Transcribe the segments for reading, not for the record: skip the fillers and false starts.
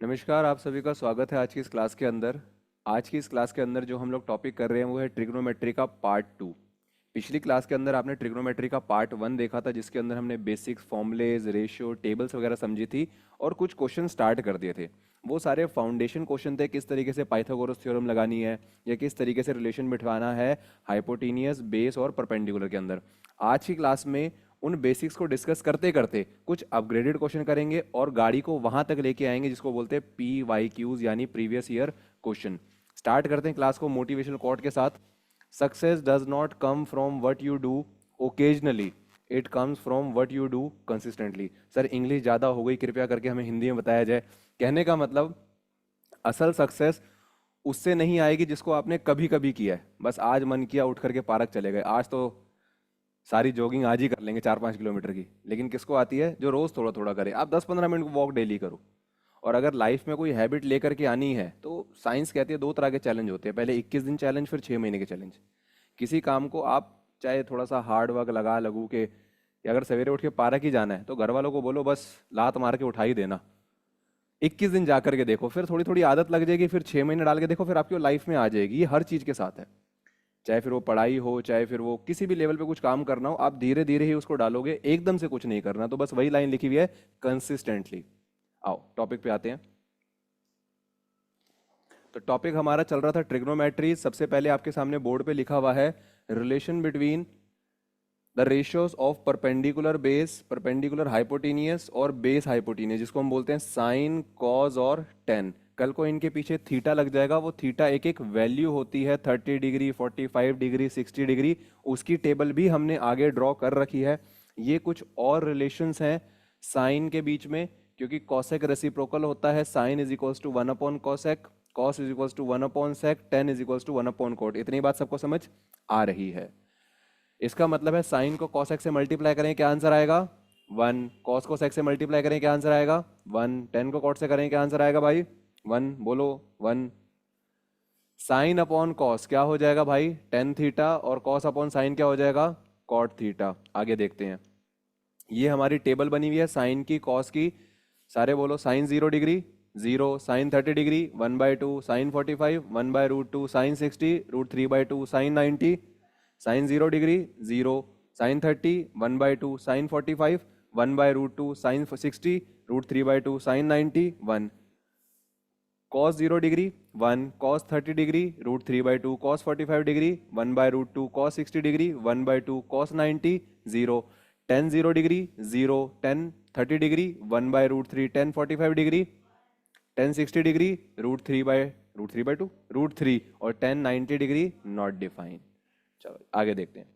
नमस्कार, आप सभी का स्वागत है आज की इस क्लास के अंदर। आज की इस क्लास के अंदर जो हम लोग टॉपिक कर रहे हैं वो है ट्रिग्नोमेट्री का पार्ट 2। पिछली क्लास के अंदर आपने ट्रिग्नोमेट्री का पार्ट 1 देखा था, जिसके अंदर हमने बेसिक्स, फॉर्मूलेज, रेशियो, टेबल्स वगैरह समझी थी और कुछ क्वेश्चन स्टार्ट कर दिए थे। वो सारे फाउंडेशन क्वेश्चन थे, किस तरीके से पाइथागोरस थ्योरम लगानी है या किस तरीके से रिलेशन बिठवाना है हाइपोटेनियस, बेस और परपेंडिकुलर के अंदर। आज की क्लास में उन बेसिक्स को डिस्कस करते करते कुछ अपग्रेडेड क्वेश्चन करेंगे और गाड़ी को वहां तक लेके आएंगे जिसको बोलते हैं PYQs यानी प्रीवियस ईयर क्वेश्चन। स्टार्ट करते हैं क्लास को मोटिवेशनल कोट के साथ। Success does not come from what you do occasionally, it comes from what you do consistently. Sir English ज़्यादा हो गई, कृपया करके हमें हिंदी में बताया जाए। कहने का मतलब असल सक्सेस उससे नहीं आएगी जिसको आपने कभी कभी किया है, बस आज मन किया उठ करके पार्क चले गए, आज तो सारी जॉगिंग आज ही कर लेंगे 4-5 किलोमीटर की। लेकिन किसको आती है? जो रोज थोड़ा थोड़ा करे। आप 10-15 मिनट वॉक डेली करो। और अगर लाइफ में कोई हैबिट लेकर के आनी है तो साइंस कहती है दो तरह के चैलेंज होते हैं, पहले 21 दिन चैलेंज, फिर 6 महीने के चैलेंज। किसी काम को आप चाहे थोड़ा सा हार्ड वर्क लगा लगू के, या अगर सवेरे उठ के पार्क ही जाना है तो घर वालों को बोलो बस लात मार के उठा ही देना। 21 दिन जा करके देखो, फिर थोड़ी थोड़ी आदत लग जाएगी, फिर 6 महीने डाल के देखो, फिर आपकी लाइफ में आ जाएगी। ये हर चीज़ के साथ है, चाहे फिर वो पढ़ाई हो, चाहे फिर वो किसी भी लेवल पे कुछ काम करना हो, आप धीरे धीरे ही उसको डालोगे, एकदम से कुछ नहीं करना। तो बस वही लाइन लिखी हुई है, कंसिस्टेंटली। आओ टॉपिक पे आते हैं। तो टॉपिक हमारा चल रहा था ट्रिग्नोमेट्री। सबसे पहले आपके सामने बोर्ड पे लिखा हुआ है relation between the ratios of perpendicular base, perpendicular hypotenuse और बेस हाइपोटेनियस, जिसको हम बोलते हैं साइन, कॉज और टेन। कल को इनके पीछे थीटा लग जाएगा। वो थीटा एक एक वैल्यू होती है, 30 डिग्री, 45 डिग्री, 60 डिग्री। उसकी टेबल भी हमने आगे ड्रॉ कर रखी है। ये कुछ और रिलेशंस हैं साइन के बीच में, क्योंकि कॉसेक रेसिप्रोकल होता है। साइन इज इक्वल्स टू 1/कॉसेक, कॉस इज इक्वल्स टू 1/सेक, टेन इज इक्वल्स टू 1/कोट। इतनी बात सबको समझ आ रही है? इसका मतलब है साइन को कॉसेक से मल्टीप्लाई करें, क्या आंसर आएगा? 1। कॉस को सेक से मल्टीप्लाई करें, क्या आंसर आएगा? 1। टेन को कॉट से करें, क्या आंसर आएगा भाई? 1। बोलो 1। साइन अपॉन कॉस क्या हो जाएगा भाई? Tan theta. और कॉस अपॉन साइन क्या हो जाएगा? Cot theta. आगे देखते हैं। ये हमारी टेबल बनी हुई है साइन की, कॉस की। सारे बोलो। Sine 0 degree 0, sine 30 degree 1/2, sine 45 1/√2, sine 60 √3/2, sine 90, sine 0 degree 0, sine 30 1/2, sine 45 1/√2, sine 60 √3/2, sine 90 1। Cos 0 degree 1, cos 30 degree √3/2, cos 45 degree 1/√2, cos 60 degree 1/2, cos 90 0। Tan 0 degree 0, tan 30 degree 1/√3, tan 45 degree, tan 60 degree √3/2 √3, और ten 90 degree not define. चलो आगे देखते हैं।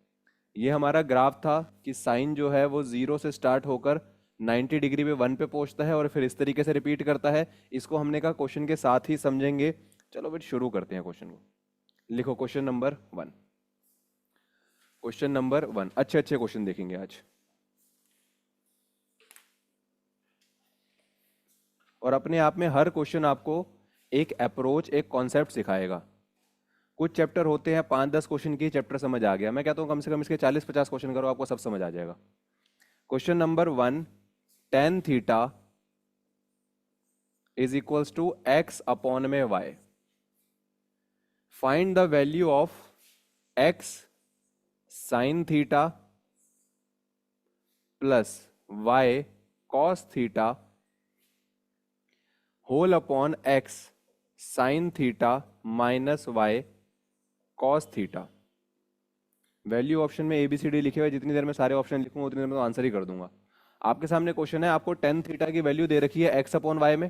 ये हमारा graph था कि sign जो है वो 0 से स्टार्ट होकर 90 डिग्री पे 1 पे पहुंचता है और फिर इस तरीके से रिपीट करता है। इसको हमने कहा क्वेश्चन के साथ ही समझेंगे। चलो फिर शुरू करते हैं क्वेश्चन को। लिखो क्वेश्चन नंबर 1। क्वेश्चन नंबर 1, अच्छे अच्छे क्वेश्चन देखेंगे आज। और अपने आप में हर क्वेश्चन आपको एक अप्रोच, एक कॉन्सेप्ट सिखाएगा। कुछ चैप्टर होते हैं 5-10 क्वेश्चन की चैप्टर समझ आ गया, मैं कहता हूँ कम से कम इसके 40-50 क्वेश्चन करो, आपको सब समझ आ जाएगा। Question number 1, tan theta is equals to X upon में Y. Find the value of X sine theta plus Y cos theta whole upon x sine theta minus Y cos theta. Value option में ABCD लिखे हुए, जितनी देर में सारे option लिखूंगा उतनी देर में तो आंसर ही कर दूंगा। आपके सामने क्वेश्चन है, आपको टेन थीटा की वैल्यू दे रखी है एक्स अपॉन वाई में।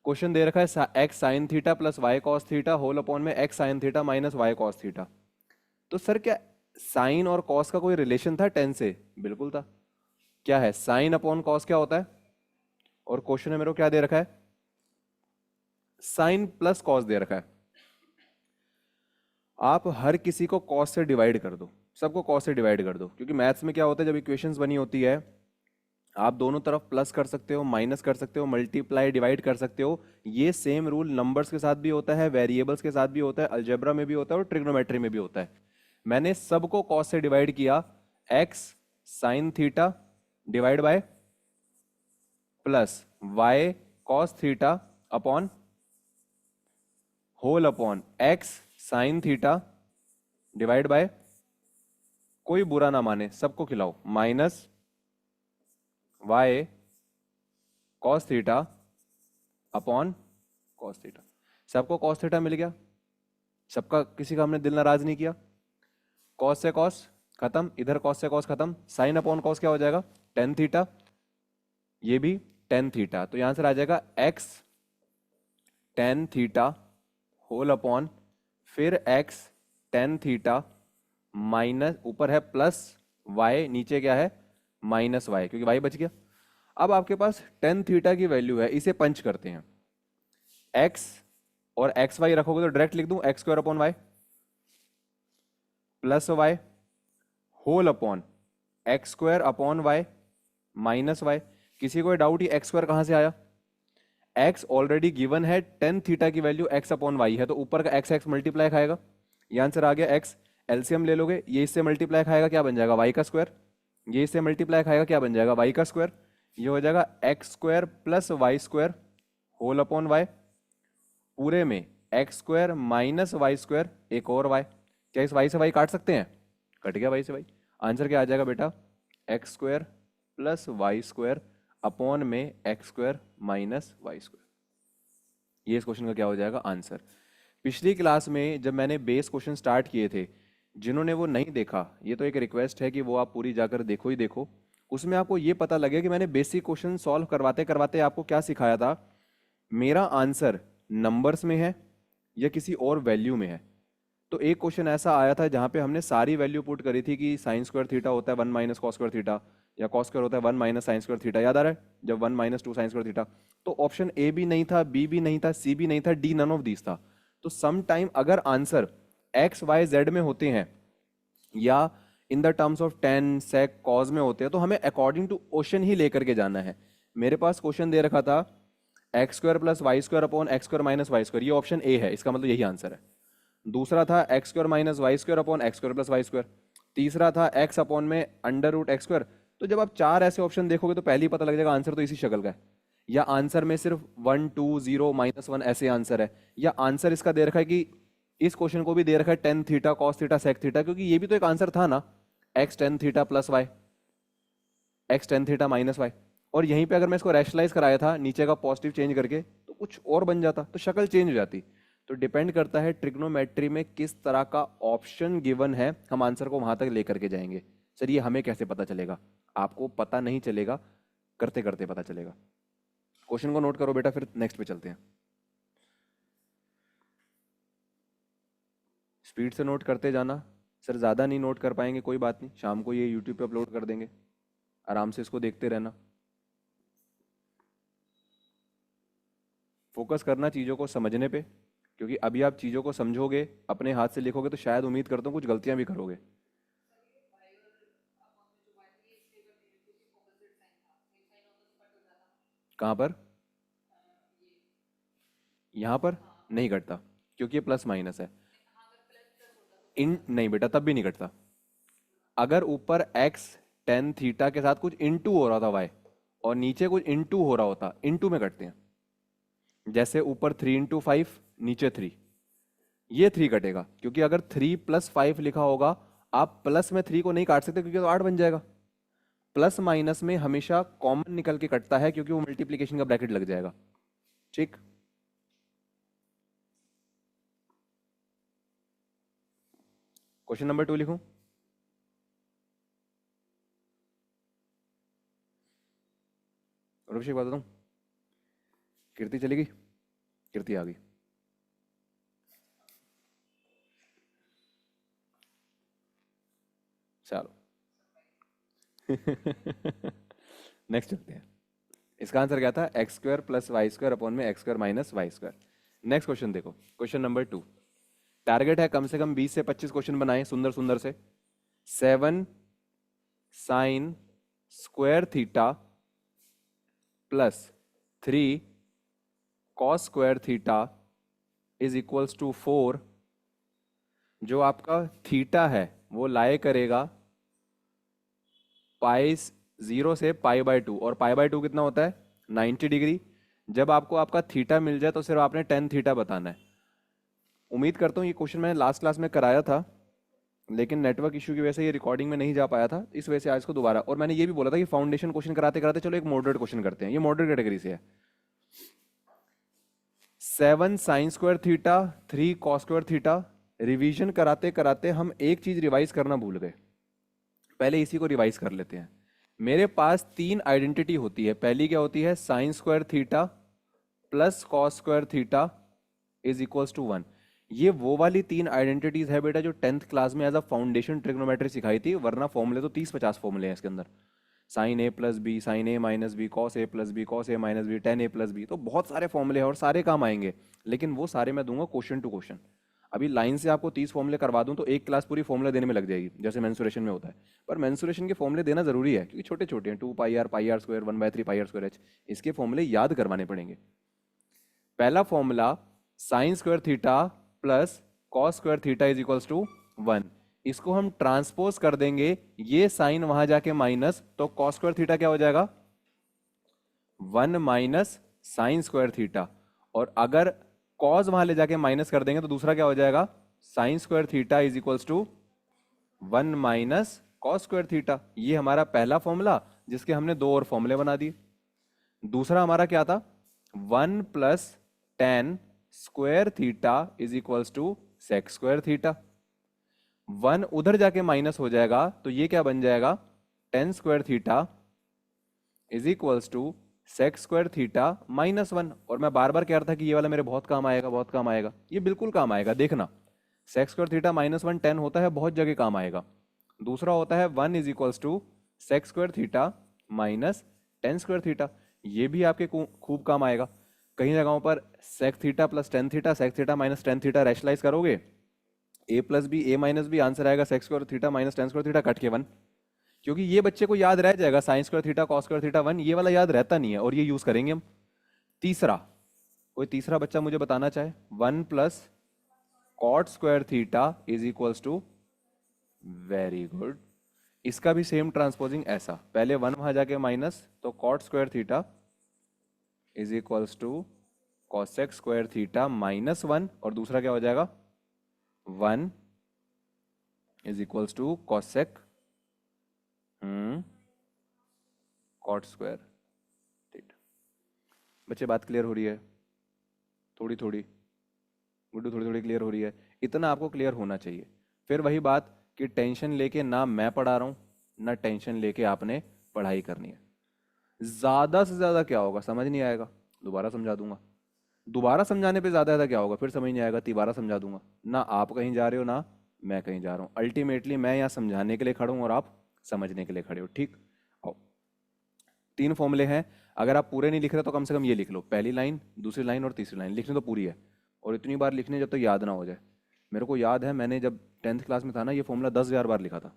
क्वेश्चन दे रखा है x sine theta plus Y cos theta whole upon में x sine theta minus Y cos theta. तो सर क्या साइन और कॉस का कोई रिलेशन था टेन से? बिल्कुल था। क्या है? साइन अपॉन कॉस क्या होता है? और क्वेश्चन में मेरे को क्या दे रखा है? साइन प्लस कॉस दे रखा है। आप हर किसी को कॉस से डिवाइड कर दो, सबको कॉस से डिवाइड कर दो, क्योंकि मैथ्स में क्या होता है जब इक्वेशंस बनी होती है आप दोनों तरफ प्लस कर सकते हो, माइनस कर सकते हो, मल्टीप्लाई डिवाइड कर सकते हो। ये सेम रूल नंबर्स के साथ भी होता है, वेरिएबल्स के साथ भी होता है, अलजेब्रा में भी होता है और ट्रिग्नोमेट्री में भी होता है। मैंने सबको कॉस से डिवाइड किया। X sine theta divide by plus Y cos theta upon whole upon x sine theta divide by, कोई बुरा ना माने सबको खिलाओ, minus Y cos theta upon cos theta. सबको कॉस थीटा मिल गया, सबका, किसी का हमने दिल नाराज नहीं किया। कॉस से कॉस खत्म, इधर कॉस से कॉस खत्म, साइन अपॉन कॉस क्या हो जाएगा, टेन थीटा, ये भी टेन थीटा। तो यहां से आ जाएगा x tan theta whole upon फिर एक्स टेन थीटा माइनस, ऊपर है प्लस वाई, नीचे क्या है माइनस वाई, क्योंकि वाई बच गया। अब आपके पास टेन थीटा की वैल्यू है, इसे पंच करते हैं। एक्स और एक्स वाई रखोगे तो डायरेक्ट लिख दूं x square upon y plus y whole upon x square upon y minus y. किसी को डाउट, ये एक्स स्क्वायर कहां से आया, एक्स ऑलरेडी गिवन है, टेन थीटा की वैल्यू एक्स अपॉन वाई है, तो ऊपर का एक्स एक्स मल्टीप्लाई खाएगा, ये आंसर आ गया एक्स। एलसीएम ले लोगे, ये इससे मल्टीप्लाई खाएगा क्या बन जाएगा वाई का स्क्वायर, ये इससे मल्टीप्लाई खाएगा क्या बन जाएगा वाई का स्क्वायर, ये हो जाएगा x square plus y square whole upon y, पूरे में x square minus y square एक और वाई। क्या इस वाई से वाई काट सकते हैं, कट गया वाई से वाई। आंसर क्या आ जाएगा बेटा, x square plus y square upon में x square minus y square. ये इस क्वेश्चन का क्या हो जाएगा आंसर। पिछली क्लास में जब मैंने बेस क्वेश्चन स्टार्ट किए थे, जिन्होंने वो नहीं देखा, ये तो एक रिक्वेस्ट है कि वो आप पूरी जाकर देखो ही देखो, उसमें आपको ये पता लगे कि मैंने बेसिक क्वेश्चन सॉल्व करवाते करवाते आपको क्या सिखाया था, मेरा आंसर नंबर्स में है या किसी और वैल्यू में है। तो एक क्वेश्चन ऐसा आया था जहां पे हमने सारी वैल्यू पुट करी थी कि साइन स्क्वायर थीटा होता है one minus cos square theta, या कॉस स्क्वायर होता है one minus sign square theta, याद आ रहा है, जब one minus two sign square theta. तो ऑप्शन ए भी नहीं था, बी भी नहीं था, सी भी नहीं था, डी नन ऑफ दीज था। तो सम टाइम अगर आंसर एक्स वाई जेड में होते हैं या in the terms of tan sec cos में होते हैं, तो हमें अकॉर्डिंग टू क्वेश्चन ही लेकर के जाना है। मेरे पास क्वेश्चन दे रखा था x square plus y square upon x square minus y square, ये ऑप्शन ए है, इसका मतलब यही आंसर है। दूसरा था x square minus y square upon x square plus y square. तीसरा था एक्स अपॉन में अंडर रूट एक्स स्क्वायर। तो जब आप चार ऐसे ऑप्शन देखोगे तो पहले ही पता लग जाएगा आंसर तो इसी शक्ल का है, या आंसर में सिर्फ one two zero minus one ऐसे आंसर है, या आंसर इसका दे रखा है कि इस क्वेश्चन को भी दे रखा है tan theta cos theta sec theta, क्योंकि ये भी तो एक आंसर था ना, x tan theta plus y x tan theta minus y. और यहीं पे अगर मैं इसको रैशनलाइज कराया था नीचे का पॉजिटिव चेंज करके तो कुछ और बन जाता, तो शक्ल चेंज हो जाती। तो डिपेंड करता है ट्रिग्नोमेट्री में किस तरह का ऑप्शन गिवन है, हम आंसर को वहां तक लेकर के जाएंगे। सर ये हमें कैसे पता चलेगा, आपको पता नहीं चलेगा, करते करते पता चलेगा। क्वेश्चन को नोट करो बेटा, फिर नेक्स्ट पे चलते हैं। स्पीड से नोट करते जाना। सर ज़्यादा नहीं नोट कर पाएंगे, कोई बात नहीं, शाम को ये यूट्यूब पे अपलोड कर देंगे, आराम से इसको देखते रहना। फोकस करना चीज़ों को समझने पे, क्योंकि अभी आप चीज़ों को समझोगे, अपने हाथ से लिखोगे, तो शायद उम्मीद करता हूँ कुछ गलतियां भी करोगे। कहाँ पर, यहाँ पर नहीं घटता, क्योंकि ये प्लस माइनस है। इन नहीं बेटा, तब भी नहीं घटता। अगर ऊपर एक्स टेन थीटा के साथ कुछ इनटू हो रहा था वाई, और नीचे कुछ इनटू हो रहा होता, इनटू में घटते हैं। जैसे ऊपर थ्री इंटू फाइव, नीचे थ्री, ये थ्री कटेगा, क्योंकि अगर थ्री प्लस फाइव लिखा होगा, आप प्लस में थ्री को नहीं काट सकते क्योंकि तो आठ बन जाएगा। प्लस माइनस में हमेशा कॉमन निकल के कटता है, क्योंकि वो मल्टीप्लीकेशन का ब्रैकेट लग जाएगा। ठीक, क्वेश्चन नंबर टू लिखूं। और अभिषेक बता दूं, कीर्ति चलेगी, कीर्ति आ गई। चलो नेक्स्ट चलते हैं। इसका आंसर क्या था, x square plus y square upon में x square minus y square. Next question देखो, क्वेश्चन नंबर टू। टारगेट है कम से कम 20 से 25 क्वेश्चन बनाए सुंदर सुंदर से। 7 sine square theta plus 3 cos square theta is equals to 4। जो आपका थीटा है वो लाए करेगा पाई जीरो से पाई बाय टू, और पाई बाय टू कितना होता है 90 डिग्री। जब आपको आपका थीटा मिल जाए तो सिर्फ आपने टेन थीटा बताना है। उम्मीद करता हूँ ये क्वेश्चन मैंने लास्ट क्लास में कराया था, लेकिन नेटवर्क इशू की वजह से ये रिकॉर्डिंग में नहीं जा पाया था, इस वजह से आज को दोबारा। और मैंने ये भी बोला था कि फाउंडेशन क्वेश्चन कराते कराते चलो एक मॉडरेट क्वेश्चन करते हैं, ये मॉडरेट कैटेगरी से है। 7 sine square theta 3 cos square theta. Revision कराते कराते हम एक चीज रिवाइज करना भूल गए, पहले इसी को रिवाइज कर लेते हैं। मेरे पास तीन आइडेंटिटी होती है, पहली क्या होती है, sine square theta plus cos square theta is equals to 1। ये वो वाली तीन आइडेंटिटीज है बेटा जो 10th क्लास में एज अ फाउंडेशन ट्रिग्नोमेट्री सिखाई थी, वरना फॉर्मूले तो 30-50 फॉर्मूले हैं इसके अंदर। Sign A plus B, sign A minus B, cos A plus B, cos A minus B, ten A plus B, तो बहुत सारे फॉर्मूले हैं और सारे काम आएंगे, लेकिन वो सारे मैं दूंगा क्वेश्चन टू क्वेश्चन। अभी लाइन से आपको 30 फॉर्मूले करवा दूं तो एक क्लास पूरी फॉर्मूला देने में लग जाएगी, जैसे मेंसुरेशन में होता है। पर मेंसुरेशन के फॉर्मूले देना जरूरी है क्योंकि छोटे छोटे हैं, 2 pi r square, 1/3 pi r square h, इसके फॉर्मूले याद करवाने पड़ेंगे। पहला formula sine square theta plus cos square theta is equals to 1। इसको हम ट्रांसपोज कर देंगे, ये साइन वहां जाके माइनस, तो कॉस स्क्वायर थीटा क्या हो जाएगा, 1 माइनस साइन स्क्वायर थीटा। और अगर कॉस वहां ले जाके माइनस कर देंगे तो दूसरा क्या हो जाएगा, sine square theta is equals to 1 minus cos square theta. ये हमारा पहला फॉर्मूला जिसके हमने दो और फॉर्मूले बना दिए। दूसरा हमारा क्या था, 1 plus tan square theta is equals to sec square theta. 1 उधर जाके माइनस हो जाएगा तो ये क्या बन जाएगा, tan square theta is equals to sec square theta minus 1। और मैं बार बार कह रहा था कि ये वाला मेरे बहुत काम आएगा, बहुत काम आएगा, ये बिल्कुल काम आएगा, देखना। सेक स्क्वायर थीटा माइनस 1 10 होता है, बहुत जगह काम आएगा। दूसरा होता है 1 is equals to sec square theta minus tan square theta, ये भी आपके खूब काम आएगा। कई जगहों पर sec theta plus tan theta, sec theta minus tan theta rationalise करोगे, a plus b a minus b, answer आएगा sec square theta minus tan square theta cut के 1। क्योंकि ये बच्चे को याद रह जाएगा, sine square theta cos square theta 1, ये वाला याद रहता नहीं है और ये यूज करेंगे हम। तीसरा, कोई तीसरा बच्चा मुझे बताना चाहे, 1 plus cot square theta is equals to, very good, इसका भी सेम ट्रांसपोजिंग ऐसा, पहले 1 वहां जाके माइनस, तो cot square theta is equals to cosec square theta minus 1, और दूसरा क्या हो जाएगा, 1 is equals to cosec cot square theta. बच्चे बात क्लियर हो रही है, थोड़ी थोड़ी गुड्डू, थोड़ी थोड़ी क्लियर हो रही है, इतना आपको क्लियर होना चाहिए। फिर वही बात कि टेंशन लेके ना मैं पढ़ा रहा हूँ ना टेंशन लेके आपने पढ़ाई करनी है। ज्यादा से ज्यादा क्या होगा समझ नहीं आएगा, दोबारा समझा दूंगा, दोबारा समझाने पे ज्यादा ज्यादा क्या होगा, फिर समझ नहीं आएगा, तिबारा समझा दूंगा। ना आप कहीं जा रहे हो ना मैं कहीं जा रहा हूँ, अल्टीमेटली मैं यहाँ समझाने के लिए खड़ा हूँ और आप समझने के लिए खड़े हो, ठीक। आओ, 3 फॉर्मूले हैं, अगर आप पूरे नहीं लिख रहे तो कम से कम ये लिख लो, पहली लाइन दूसरी लाइन और तीसरी लाइन, लिखनी तो पूरी है, और इतनी बार लिखने जब तक याद ना हो जाए। मेरे को याद है मैंने जब 10th क्लास में था ना, ये फॉर्मूला 10,000 बार लिखा था।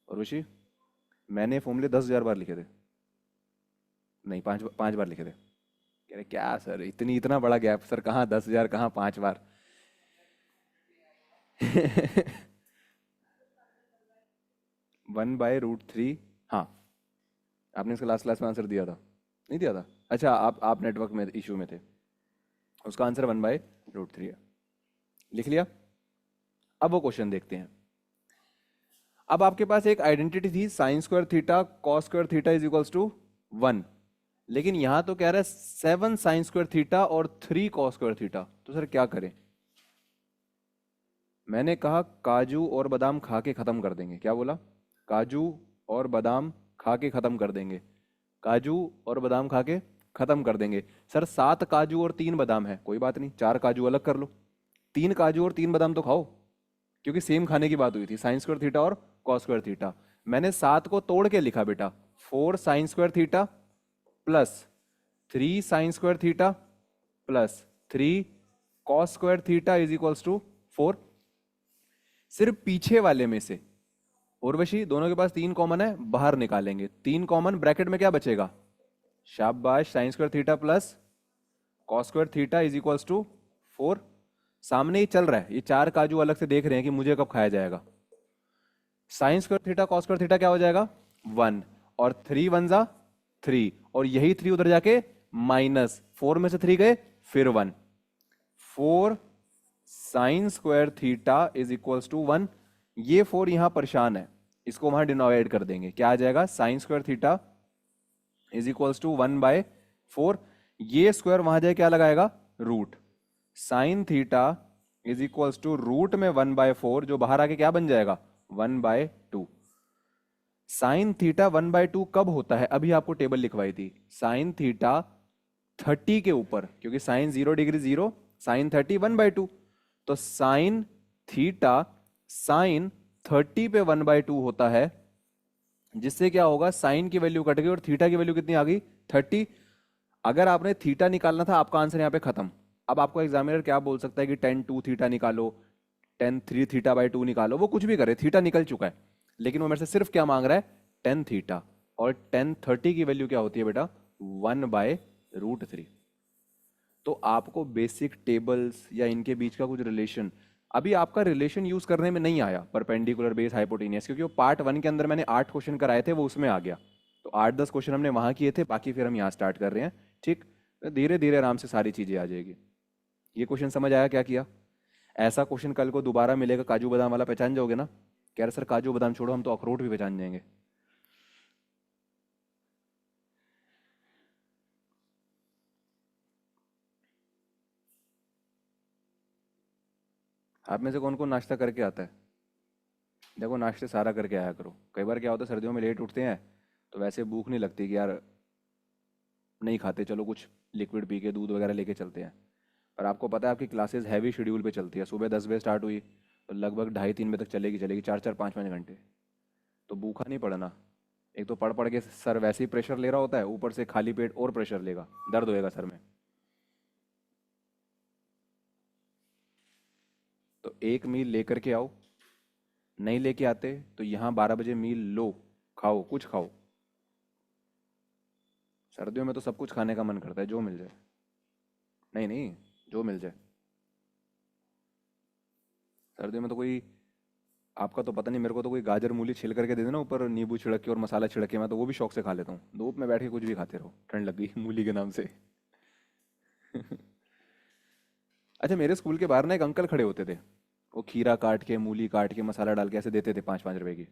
और ऋषि, मैंने फॉर्मूले 10,000 बार लिखे थे, नहीं 5 बार लिखे थे। कह रहे क्या सर इतना बड़ा गैप, सर कहाँ 10,000 कहाँ 5 बार। 1/√3, हाँ आपने इसका लास्ट क्लास में आंसर दिया था, नहीं दिया था, अच्छा आप नेटवर्क में इशू में थे, उसका आंसर 1/√3 है, लिख लिया। अब वो क्वेश्चन देखते हैं। अब आपके पास एक आइडेंटिटी थी sine square theta cos square theta is equals to 1, लेकिन यहां तो कह रहा है 7 साइन स्क्वायर थीटा और 3 कॉस स्क्वायर थीटा, तो सर क्या करें। मैंने कहा काजू और बादाम खा के खत्म कर देंगे, क्या बोला, काजू और बादाम खा के खत्म कर देंगे, काजू और बादाम खा के खत्म कर देंगे। सर 7 काजू और 3 बादाम है, कोई बात नहीं 4 काजू अलग कर लो, 3 काजू और 3 बादाम तो खाओ, क्योंकि सेम खाने की बात हुई थी, साइन स्क्वायर थीटा और कॉस स्क्वायर थीटा। मैंने 7 को तोड़ के लिखा बेटा, 4 sine square theta plus 3 sine square theta plus 3 cos square theta is equals to 4। सिर्फ पीछे वाले में से, उर्वशी दोनों के पास 3 कॉमन है, बाहर निकालेंगे, 3 कॉमन, ब्रैकेट में क्या बचेगा, शाबाश, sine square theta plus cos square theta is equals to 4। सामने ही चल रहा है, ये 4 काजू अलग से देख रहे हैं कि मुझे कब खाया जाएगा। Sine square theta cos square theta क्या हो जाएगा 1, और 3 1 जा 3, और यही 3 उधर जाके माइनस 4 में से 3 गए, फिर 1। 4 sine square theta is equals to 1। ये 4 यहां परेशान है, इसको वहां डिनोवाइड कर देंगे, क्या आ जाएगा, sine square theta is equals to 1/4। ये स्क्वायर वहां जाए क्या लगाएगा, root. Sine theta is equals to root में 1/4, जो बाहर आके क्या बन जाएगा, 1/2। साइन थीटा 1/2 कब होता है, अभी आपको टेबल लिखवाई थी, साइन थीटा 30 के ऊपर, क्योंकि साइन 0 डिग्री 0, साइन 30 1/2। तो साइन थीटा साइन 30 पे 1/2 होता है, जिससे क्या होगा, साइन की वैल्यू कट गई और थीटा की वैल्यू कितनी आ गई, 30। अगर आपने थीटा निकालना था, आपका आंसर यहाँ पे खत्म। अब आपको एग्जामिनर क्या बोल सकता है कि टेन 2 थीटा निकालो, टेन 3 थीटा बाई 2 निकालो, वो कुछ भी करे, थीटा निकल चुका है। लेकिन वो मेरे से सिर्फ क्या मांग रहा है, टेन थीटा। और टेन 30 की वैल्यू क्या होती है बेटा, 1/√3। तो आपको बेसिक टेबल्स या इनके बीच का कुछ रिलेशन, अभी आपका रिलेशन यूज करने में नहीं आया, परपेंडिकुलर बेस हाइपोटेनियस, क्योंकि वो पार्ट 1 के अंदर मैंने 8 क्वेश्चन कराए थे, वो उसमें आ गया। तो 8-10 क्वेश्चन हमने वहां किए थे, बाकी फिर हम यहाँ स्टार्ट कर रहे हैं। ठीक, धीरे धीरे आराम से सारी चीजें आ जाएगी। ये क्वेश्चन समझ आया क्या किया। ऐसा क्वेश्चन कल को दोबारा मिलेगा, काजू बादाम वाला, पहचान जाओगे ना। कह रहे सर काजू बादाम छोड़ो, हम तो अखरोट भी पहचान जाएंगे। आप में से कौन कौन नाश्ता करके आता है, देखो नाश्ते सारा करके आया करो। कई बार क्या होता है, सर्दियों में लेट उठते हैं, तो वैसे भूख नहीं लगती कि यार नहीं खाते, चलो कुछ लिक्विड पी के दूध वगैरह लेके चलते हैं। पर आपको पता है आपकी क्लासेस हैवी शेड्यूल पे चलती है, सुबह 10 बजे स्टार्ट हुई तो लगभग 2:30-3 बजे तक चलेगी चलेगी, 4-4 5-5 घंटे। तो भूखा नहीं पड़ना। एक तो पढ़ पढ़ के सर वैसे ही प्रेशर ले रहा होता है, ऊपर से खाली पेट और प्रेशर लेगा, दर्द होएगा सर में। तो एक मील लेकर के आओ, नहीं लेके आते तो यहाँ 12 बजे मील लो, खाओ, कुछ खाओ। सर्दियों में तो सब कुछ खाने का मन करता है, जो मिल जाए। नहीं नहीं, जो मिल जाए। सर्दियों में तो कोई, आपका तो पता नहीं, मेरे को तो कोई गाजर मूली छिल करके दे देना, ऊपर नींबू छिड़क के और मसाला छिड़क के, मैं तो वो भी शौक से खा लेता हूँ। धूप में बैठ के कुछ भी खाते रहो, ठंड लग गई मूली के नाम से। अच्छा, मेरे स्कूल के बाहर ना एक अंकल खड़े होते थे, वो खीरा काट के मूली काट के मसाला डाल के ऐसे देते थे, 5-5 रुपए की।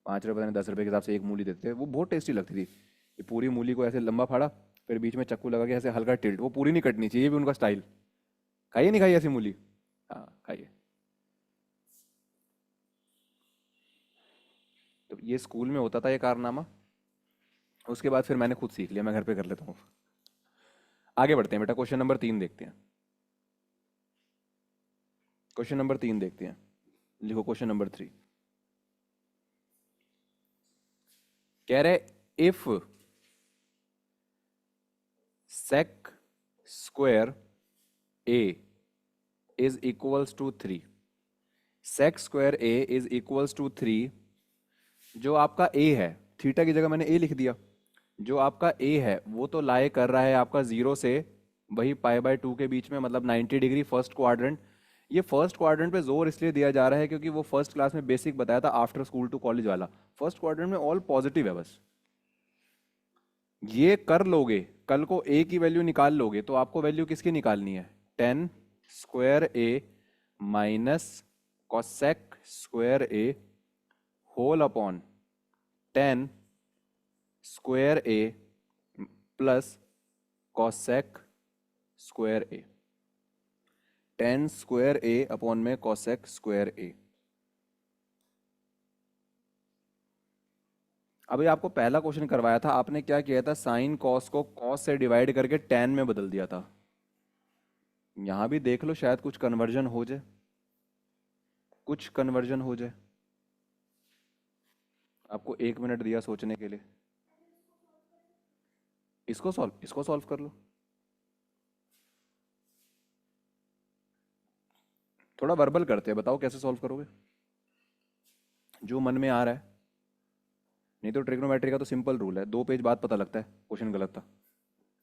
5 रुपए ने 10 रुपए के हिसाब से एक मूली देते थे, वो बहुत टेस्टी लगती थी। ये पूरी मूली को ऐसे लंबा फाड़ा, फिर बीच में चाकू लगा के ऐसे हल्का टिल्ट, वो पूरी नहीं कटनी चाहिए, ये भी उनका स्टाइल। खाइए नहीं खाइए ऐसी मूली। हाँ खाइए। तो ये स्कूल में होता था ये कारनामा, उसके बाद फिर मैंने खुद सीख लिया, मैं घर पे कर लेता हूँ। आगे बढ़ते हैं बेटा, क्वेश्चन नंबर 3 देखते हैं। क्वेश्चन नंबर 3 देखते हैं, लिखो क्वेश्चन नंबर 3। कह रहे if sec square A is equals to 3, sec square A is equals to 3, जो आपका ए है, थीटा की जगह मैंने ए लिख दिया, जो आपका ए है वो तो लाई कर रहा है आपका 0 से वही π/2 के बीच में, मतलब 90 डिग्री फर्स्ट क्वाड्रेंट। ये फर्स्ट क्वाड्रेंट पे जोर इसलिए दिया जा रहा है क्योंकि वो फर्स्ट क्लास में बेसिक बताया था, आफ्टर स्कूल टू कॉलेज वाला। फर्स्ट क्वाड्रेंट में ऑल पॉजिटिव है बस। ये कर लोगे, कल को ए की वैल्यू निकाल लोगे, तो आपको वैल्यू किसकी निकालनी है, टेन स्क्वायर ए माइनस कॉसेक स्क्वायर ए होल अपॉन टेन स्क्वायर ए प्लस कॉसेक स्क्वायर ए। टेन स्क्वायर ए अपॉन में कॉसेक स्क्वायर ए। अभी आपको पहला क्वेश्चन करवाया था, आपने क्या किया था, साइन कॉस को कॉस से डिवाइड करके टेन में बदल दिया था। यहां भी देख लो, शायद कुछ कन्वर्जन हो जाए, कुछ कन्वर्जन हो जाए। आपको 1 मिनट दिया सोचने के लिए, इसको सॉल्व कर लो। थोड़ा वर्बल करते हैं, बताओ कैसे सॉल्व करोगे, जो मन में आ रहा है। नहीं तो ट्रिग्नोमेट्री का तो सिंपल रूल है, 2 पेज बाद पता लगता है क्वेश्चन गलत था,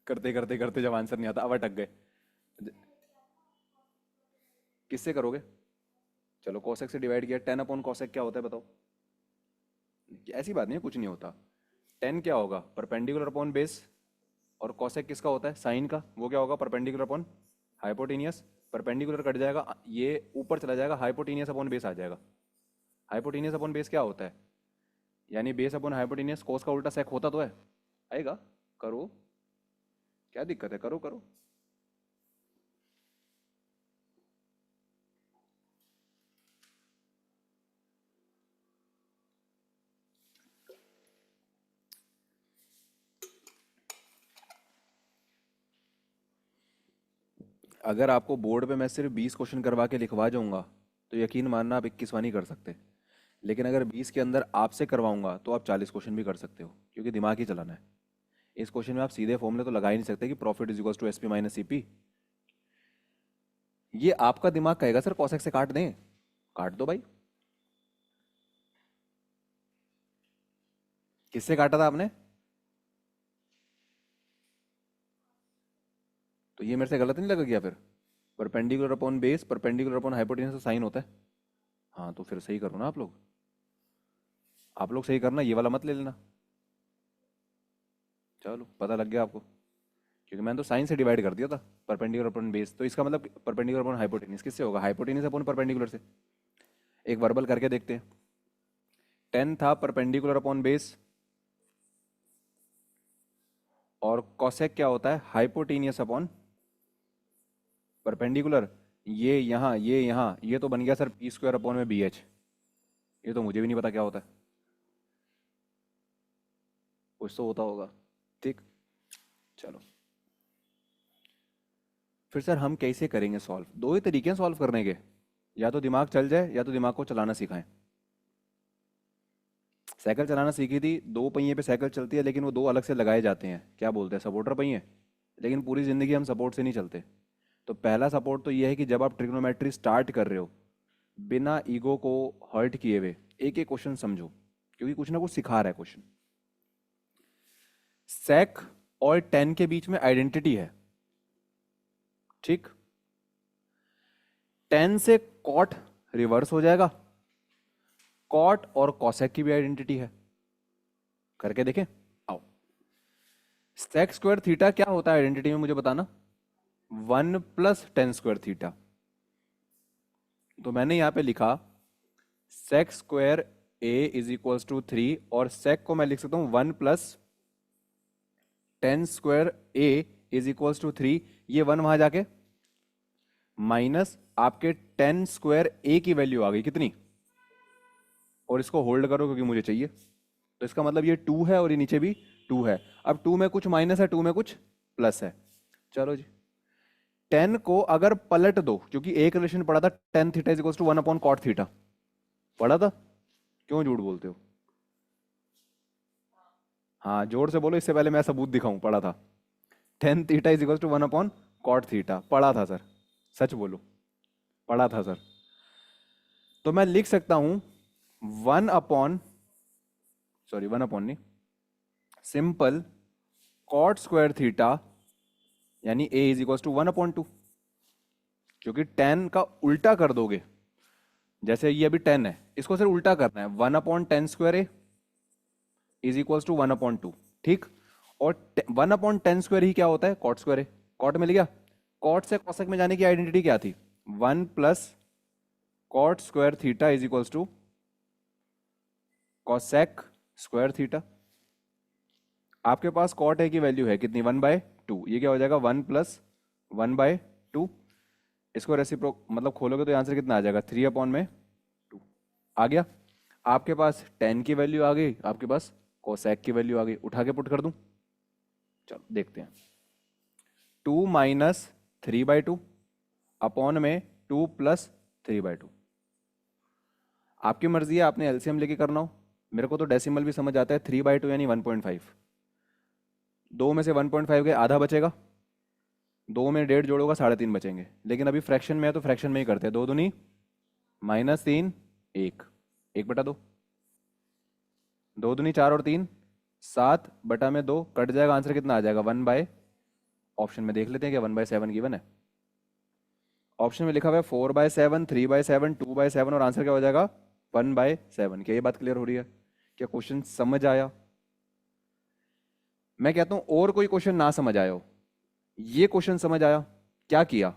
करते करते करते जब आंसर नहीं आता अब अटक गए। किससे करोगे, चलो कोसेक से डिवाइड किया, टेन अपॉन कोसेक क्या होता है बताओ। ऐसी बात नहीं है, कुछ नहीं होता। टेन क्या होगा, परपेंडिकुलर अपॉन बेस, और कॉसेक किसका होता है, साइन का, वो क्या होगा, perpendicular upon hypotenuse. Perpendicular cut जाएगा, ये ऊपर चला जाएगा, हाइपोटेनियस अपॉन बेस आ जाएगा। हाइपोटेनियस अपॉन बेस क्या होता है, यानी बेस अपॉन हाइपोटेनियस, कोस का उल्टा सेक होता तो है, आएगा, करो, क्या दिक्कत है, करो करो। अगर आपको बोर्ड पे मैं सिर्फ 20 क्वेश्चन करवा के लिखवा जाऊंगा तो यकीन मानना आप 21वां नहीं कर सकते। लेकिन अगर 20 के अंदर आपसे करवाऊंगा तो आप 40 क्वेश्चन भी कर सकते हो, क्योंकि दिमाग ही चलाना है। इस क्वेश्चन में आप सीधे फॉर्मूले तो लगा ही नहीं सकते कि profit is equals to SP minus CP. ये आपका दिमाग कहेगा सर कॉसेक से काट दें, काट दो भाई। किससे काटा था आपने, तो ये मेरे से गलत नहीं लगा गया फिर, perpendicular upon base, perpendicular upon hypotenuse तो साइन होता है। हाँ तो फिर सही करो ना आप लोग, आप लोग सही करना, ये वाला मत ले लेना। चलो पता लग गया आपको, क्योंकि मैंने तो साइन से डिवाइड कर दिया था, परपेंडिकुलर अपॉन बेस, तो इसका मतलब परपेंडिकुलर अपॉन हाइपोटेनस किससे होगा, हाइपोटेनस अपॉन परपेंडिकुलर से। एक वर्बल करके देखते हैं। 10 था परपेंडिकुलर अपॉन बेस, और कॉसेक क्या होता है, हाइपोटेनियस अपॉन परपेंडिकुलर। ये यहाँ ये तो बन गया सर पी स्क्वायर अपॉन में बी एच, ये तो मुझे भी नहीं पता क्या होता है, कुछ तो होता होगा। ठीक, चलो फिर सर हम कैसे करेंगे सॉल्व, दो ही तरीके हैं सॉल्व करने के, या तो दिमाग चल जाए या तो दिमाग को चलाना सिखाएं। साइकिल चलाना सीखी थी, दो पहिए पे साइकिल चलती है, लेकिन वो दो अलग से लगाए जाते हैं, क्या बोलते हैं, सपोर्टर पहिए। लेकिन पूरी ज़िंदगी हम सपोर्ट से नहीं चलते। तो पहला सपोर्ट तो ये है कि जब आप ट्रिग्नोमेट्री स्टार्ट कर रहे हो, बिना ईगो को हर्ट किए हुए एक एक क्वेश्चन समझो, क्योंकि कुछ ना कुछ सिखा रहा है क्वेश्चन। सेक और टेन के बीच में आइडेंटिटी है, ठीक। टेन से कॉट रिवर्स हो जाएगा, कॉट और कॉसेक की भी आइडेंटिटी है, करके देखें, आओ। सेक स्क्वायर थीटा क्या होता है आइडेंटिटी में, मुझे बताना। 1 + tan² थीटा। तो मैंने यहां पे लिखा sec square A is equals to 3, और सेक को मैं लिख सकता हूं 1 + tan² A is equals to 3। ये 1 वहां जाके माइनस आपके tan² ए की वैल्यू आ गई कितनी, और इसको होल्ड करो क्योंकि मुझे चाहिए। तो इसका मतलब ये 2 है और ये नीचे भी 2 है। अब 2 में कुछ माइनस है, 2 में कुछ प्लस है। चलो जी, 10 को अगर पलट दो, क्योंकि एक रिलेशन पढ़ा था tan theta is equals to 1/cot theta, पढ़ा था, क्यों झूठ बोलते हो। हाँ जोर से बोलो, इससे पहले मैं सबूत दिखाऊं, पढ़ा था। tan theta is equals to 1/cot theta, पढ़ा था सर, सच बोलो, पढ़ा था सर। तो मैं लिख सकता हूं 1 सॉरी 1 नहीं, सिंपल cot² थीटा, यानी a इज इक्वल्स टू 1/2, क्योंकि tan का उल्टा कर दोगे, जैसे ये अभी 10 है, इसको सिर्फ उल्टा करना है, 1/tan² A is equals to 1/2, ठीक। और 1/tan² ही क्या होता है, cot² ए, कॉट मिल गया। कॉट से कॉसेक में जाने की आइडेंटिटी क्या थी, 1 + cot² theta is equals to cosec² theta. आपके पास कॉट ए की वैल्यू है कितनी, 1/2, ये क्या हो जाएगा 1 + 1/2। इसको रेसिप्रोक मतलब खोलोगे तो आंसर कितना आ जाएगा, 3/2 आ गया। आपके पास tan की वैल्यू आ गई, आपके पास कोसेक की वैल्यू आ गई, उठा के पुट कर दूं, चलो देखते हैं। 2 - 3/2 अपॉन में 2 + 3/2। आपकी मर्जी है, आपने एलसीएम लेके करना हो, मेरे को तो डेसिमल भी समझ आता है। 3/2 यानी 1.5, 2 में से 1.5 गए, आधा बचेगा, 2 में 1.5 जोड़ोगा 3.5 बचेंगे। लेकिन अभी फ्रैक्शन में है तो फ्रैक्शन में ही करते हैं, 2 दूनी -3, 1, 1/2, 2 दूनी 4 और 3 7 बटा में 2 कट जाएगा, आंसर कितना आ जाएगा, 1/, ऑप्शन में देख लेते हैं क्या 1/7 गिवन है। ऑप्शन में लिखा हुआ है 4/7, 3/7, 2/7, और आंसर क्या हो जाएगा 1/7। क्या ये बात क्लियर हो रही है, क्या क्वेश्चन समझ आया। मैं कहता हूं और कोई क्वेश्चन ना समझ आया हो, ये क्वेश्चन समझ आया। क्या किया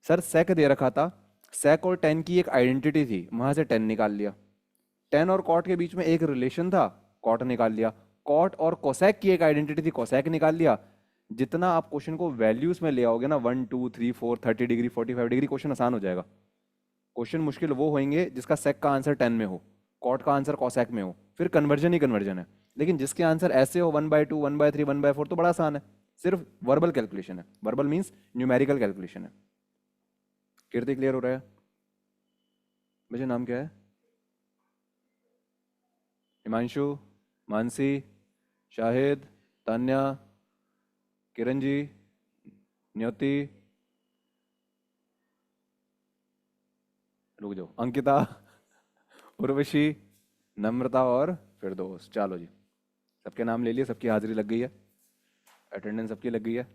सर, सेक दे रखा था, सेक और टेन की एक आइडेंटिटी थी, वहां से टेन निकाल लिया। टेन और कॉट के बीच में एक रिलेशन था, कॉट निकाल लिया। कॉट और कोसेक की एक आइडेंटिटी थी, कोसेक निकाल लिया। जितना आप क्वेश्चन को वैल्यूज में ले आओगे ना, 1 2 3 4 30 डिग्री 45 डिग्री, क्वेश्चन आसान हो जाएगा। क्वेश्चन मुश्किल वो होंगे जिसका सेक का आंसर 10 में हो, कॉट का आंसर कोसेक में हो, फिर कन्वर्जन ही कन्वर्जन है। लेकिन जिसके आंसर ऐसे हो 1/2 1/3 1/4, तो बड़ा आसान है। सिर्फ वर्बल कैलकुलेशन है, वर्बल मीन्स न्यूमेरिकल कैलकुलेशन है। कीर्ति क्लियर हो रहा है? मुझे नाम क्या है? हिमांशु, मानसी, शाहिद, तान्या, किरण जी, न्योति, रुक जाओ, अंकिता, उर्वशी, नम्रता और फिरदौस। चलो जी, सबके नाम ले लिए, सबकी हाजिरी लग गई है, अटेंडेंस सबकी लग गई है।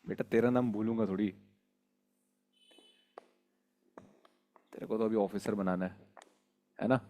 बेटा तेरा नाम भूलूंगा थोड़ी, तेरे को तो अभी ऑफिसर बनाना है ना?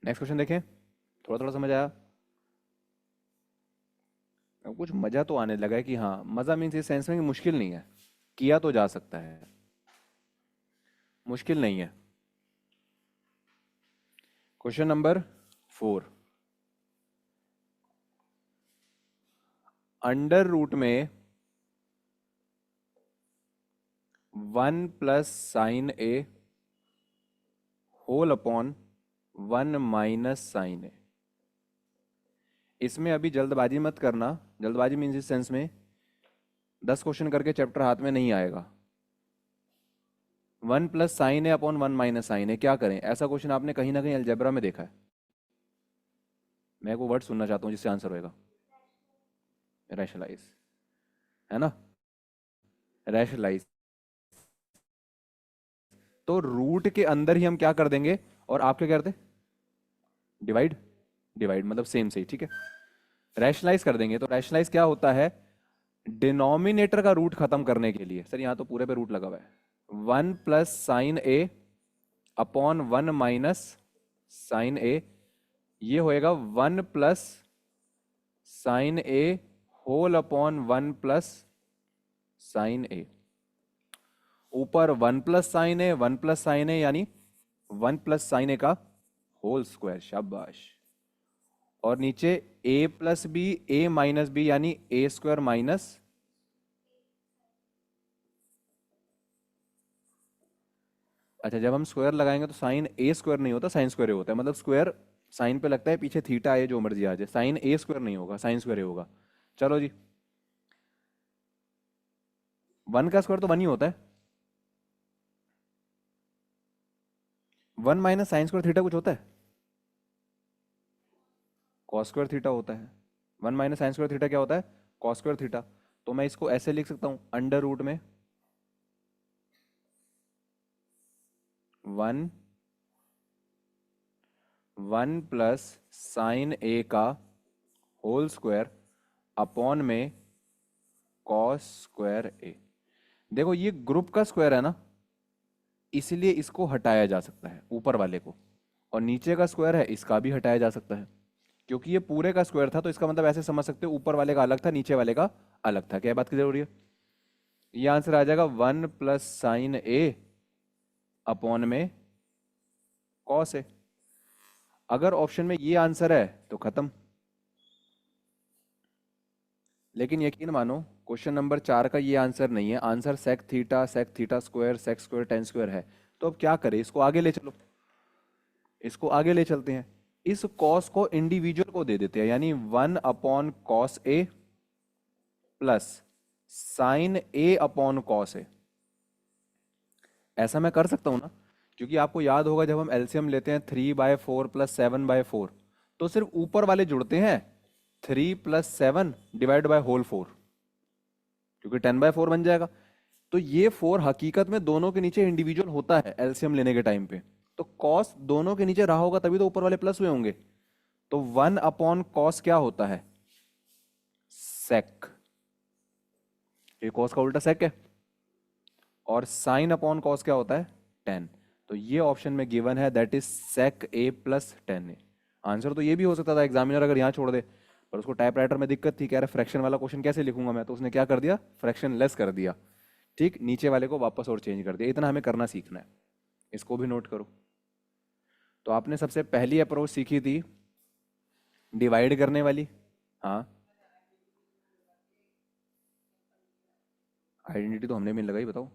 नेक्स्ट क्वेश्चन देखें, थोड़ा थोड़ा समझ आया? अब कुछ मजा तो आने लगा है कि हाँ, मजा मीन्स इस सेंस में कि मुश्किल नहीं है, किया तो जा सकता है, मुश्किल नहीं है। क्वेश्चन नंबर 4, अंडर रूट में 1 + sin A whole upon 1 - sin A। इसमें अभी जल्दबाजी मत करना, जल्दबाजी मीन्स इस सेंस में 10 क्वेश्चन करके चैप्टर हाथ में नहीं आएगा। 1 + sin A upon 1 - sin A क्या करें, ऐसा क्वेश्चन आपने कहीं ना कहीं अलजेब्रा में देखा है। मैं वो वर्ड सुनना चाहता हूँ जिससे आंसर होएगा। रैशनलाइज, है ना? रैशनलाइज, तो रूट के अंदर ही हम क्या कर देंगे, और आप क्या करते? डिवाइड, डिवाइड मतलब सेम से ही, ठीक है। रैशनलाइज कर देंगे, तो रैशनलाइज क्या होता है, डिनोमिनेटर का रूट खत्म करने के लिए। सर यहाँ तो पूरे पे रूट लगा हुआ है। 1 + sin A upon 1 - sin A, ये होएगा 1 + sin A whole upon 1 + sin A। ऊपर 1 + sin A, 1 + sin A यानी 1 + sin A का होल स्क्वायर, शाबाश। और नीचे A + B, A - B यानी A² माइनस, अच्छा जब हम स्क्वायर लगाएंगे तो sin A² नहीं होता, sin² होता है, मतलब स्क्वायर साइन पे लगता है, पीछे थीटा आए जो मर्जी आ जाए, sin A² नहीं होगा, sin² होगा। चलो जी, 1 का स्क्वायर तो 1 ही होता है। 1 - sin² थीटा कुछ होता है? cos² थीटा होता है। 1 - sin² थीटा क्या होता है? cos² theta. तो मैं इसको ऐसे लिख सकता हूँ, अंडर रूट में 1 1 + sin A का होल स्क्वायर अपॉन में cos²A। देखो ये ग्रुप का स्क्वायर है ना, इसलिए इसको हटाया जा सकता है ऊपर वाले को, और नीचे का स्क्वायर है इसका भी हटाया जा सकता है। क्योंकि ये पूरे का स्क्वायर था, तो इसका मतलब ऐसे समझ सकते हो, ऊपर वाले का अलग था, नीचे वाले का अलग था। क्या बात की जरूरी है? ये आंसर आ जाएगा 1 + sin A अपॉन में cos A। अगर ऑप्शन में ये आंसर है तो खत्म। लेकिन यकीन मानो क्वेश्चन नंबर 4 का ये आंसर नहीं है, आंसर sec θ sec² tan² है। तो अब क्या करें, इसको आगे ले चलो, इसको आगे ले चलते हैं। इस कॉस को इंडिविजुअल को दे देते हैं, यानी 1/cos A plus sin A upon cos A। ऐसा मैं कर सकता हूं ना, क्योंकि आपको याद होगा जब हम एलसीएम लेते हैं 3/4 प्लस 7/4, तो सिर्फ ऊपर वाले जुड़ते हैं, 3 + 7 डिवाइड बाय होल 4, क्योंकि 10/4 बन जाएगा। तो ये 4 हकीकत में दोनों के नीचे इंडिविजुअल होता है एलसीएम लेने के टाइम पे। तो कॉस दोनों के नीचे रहा होगा तभी तो ऊपर वाले प्लस हुए होंगे। तो 1/cos क्या होता है? सेक। ये कॉस का उल्टा सेक है। और sin/cos क्या होता है? tan। तो ये ऑप्शन में गिवन है, that is sec a plus tan a। Answer तो ये भी हो सकता था एग्जामिनर अगर यहाँ छोड़ दे, पर उसको टाइपराइटर में दिक्कत थी, कह रहा फ्रैक्शन वाला क्वेश्चन कैसे लिखूंगा मैं, तो उसने क्या कर दिया, फ्रैक्शन लेस कर दिया। ठीक, नीचे वाले को वापस और चेंज कर दिया। इतना हमें करना सीखना है, इसको भी नोट करो। तो आपने सबसे पहली अप्रोच सीखी थी डिवाइड करने वाली। हाँ, आइडेंटिटी तो हमने भी नहीं लगाई, बताओ।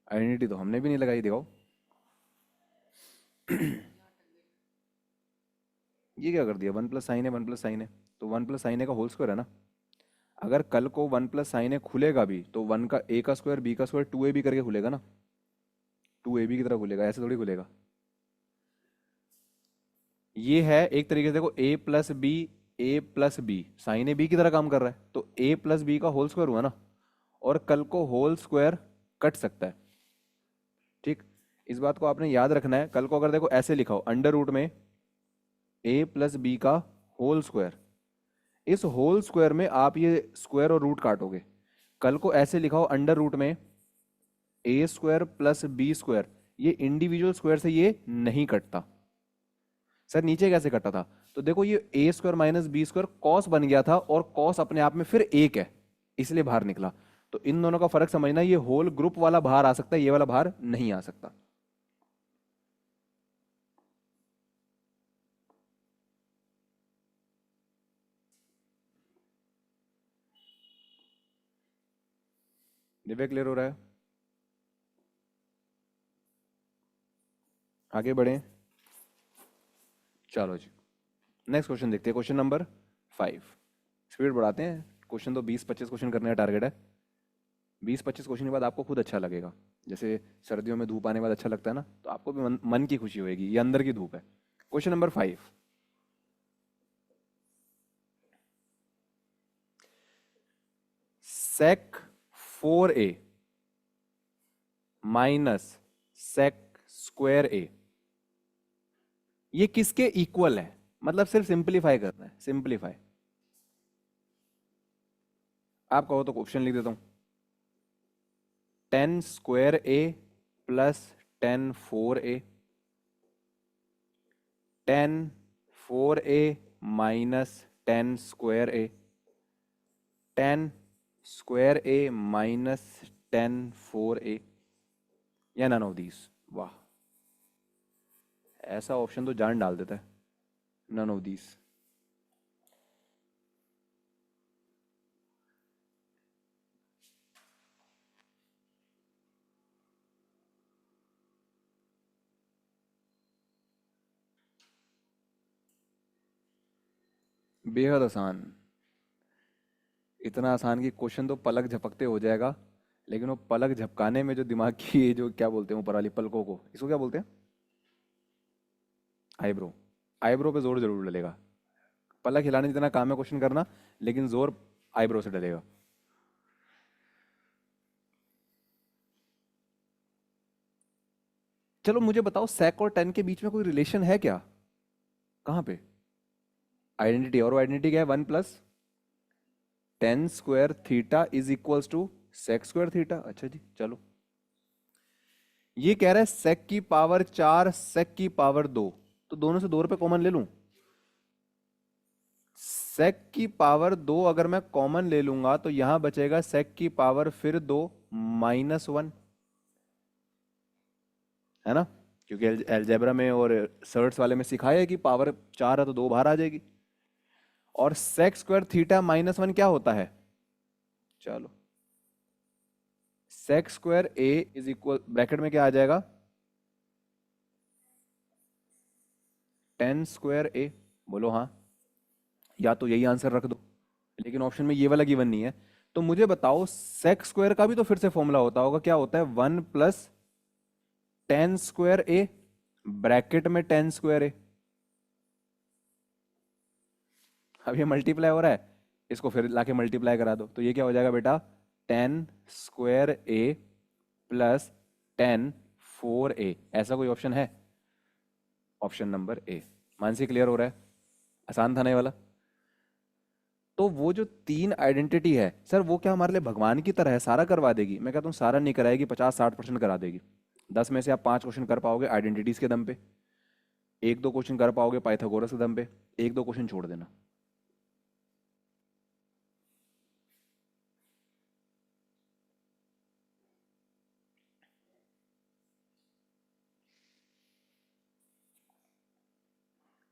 आइडेंटिटी तो हमने भी नहीं लगाई, दिखाओ। ये क्या कर दिया, 1 + sin है 1 + sin है, तो 1 + sin का होल स्क्वायर है ना। अगर कल को 1 + sin खुलेगा भी तो 1 का a का स्क्वायर b का स्क्वायर 2ab करके खुलेगा ना, 2ab की तरह खुलेगा, ऐसे थोड़ी खुलेगा। ये है एक तरीके से, देखो a + b sine A B की तरह काम कर रहा है, तो a + b का होल स्क्वायर हुआ ना। और कल को होल स्क्वायर कट सकता है। ठीक, इस बात को आपने याद रखना है। कल को अगर देखो ऐसे लिखा हो, अंडर रूट में a + b का होल स्क्वायर, इस होल स्क्वायर में आप ये स्क्वायर और रूट काटोगे। कल को ऐसे लिखा हो अंडर रूट में a² + b², ये इंडिविजुअल स्क्वायर से ये नहीं कटता। सर नीचे कैसे कटा था? तो देखो ये a² - b² कॉस बन गया था, और कॉस अपने आप में फिर एक है, इसलिए बाहर निकला। तो इन दोनों का फर्क समझना, ये होल ग्रुप वाला बाहर आ सकता है, ये वाला बाहर नहीं आ सकता। दिव्य क्लियर हो रहा है? आगे बढ़े, चलो जी। नेक्स्ट क्वेश्चन देखते हैं, क्वेश्चन नंबर 5। स्पीड बढ़ाते हैं, क्वेश्चन तो 20-25 क्वेश्चन करने का टारगेट है। 20-25 क्वेश्चन के बाद आपको खुद अच्छा लगेगा, जैसे सर्दियों में धूप आने के बाद अच्छा लगता है ना, तो आपको भी मन की खुशी होगी, ये अंदर की धूप है। Question number 5, sec 4a minus sec²a, ये किसके इक्वल है? मतलब सिर्फ सिंपलीफाई करना है, सिंपलीफाई। आप कहो तो क्वेश्चन लिख देता हूं, tan² plus tan4a, tan4a minus tan²a, tan² minus tan4a, या नन ऑफ दीज। वाह, ऐसा ऑप्शन तो जान डाल देता है, नन ऑफ दीज। बेहद आसान, इतना आसान कि क्वेश्चन तो पलक झपकते हो जाएगा, लेकिन वो पलक झपकाने में जो दिमाग की ये जो क्या बोलते हैं ऊपर वाली पलकों को, इसको क्या बोलते हैं? आईब्रो। आईब्रो पे जोर जरूर डलेगा। पलक हिलाने जितना काम है क्वेश्चन करना, लेकिन जोर आईब्रो से डलेगा। चलो मुझे बताओ, sec और tan के बीच में कोई रिलेशन है क्या? कहाँ पे? आइडेंटिटी, और वो आइडेंटिटी क्या है? 1 + tan² is equals to sec²। अच्छा जी, चलो। ये कह रहा है sec⁴ sec⁴ तो दोनों से 2 रुपए कॉमन ले लूं। sec⁴ अगर मैं कॉमन ले लूंगा तो यहां बचेगा sec⁴ फिर 2 -1, है ना? क्योंकि अलजेब्रा में और सर्ट्स वाले में सिखाया है कि पावर 4 है तो 2 बाहर आ जाएगी। और sec² -1 क्या होता है? चलो, sec²a इज इक्वल, ब्रैकेट में क्या आ जाएगा? tan²a। बोलो हाँ, या तो यही आंसर रख दो, लेकिन ऑप्शन में ये वाला गिवन नहीं है। तो मुझे बताओ सेक स्क्वायर का भी तो फिर से फॉर्मूला होता होगा, क्या होता है, 1 + tan² A, ब्रैकेट में tan²A। अब ये मल्टीप्लाई हो रहा है, इसको फिर लाके मल्टीप्लाई करा दो, तो ये क्या हो जाएगा बेटा, tan²A प्लस tan4A। ऐसा कोई ऑप्शन है? Option number A. Mansi clear हो रहा है? आसान था ना ये वाला? तो वो जो तीन आइडेंटिटी है सर, वो क्या हमारे लिए भगवान की तरह है, सारा करवा देगी? मैं कहता हूँ सारा नहीं कराएगी, 50-60% करा देगी। 10 में से आप 5 क्वेश्चन कर पाओगे आइडेंटिटीज के दम पे, एक दो क्वेश्चन कर पाओगे पाइथागोरस के दम पे, एक दो क्वेश्चन छोड़ देना।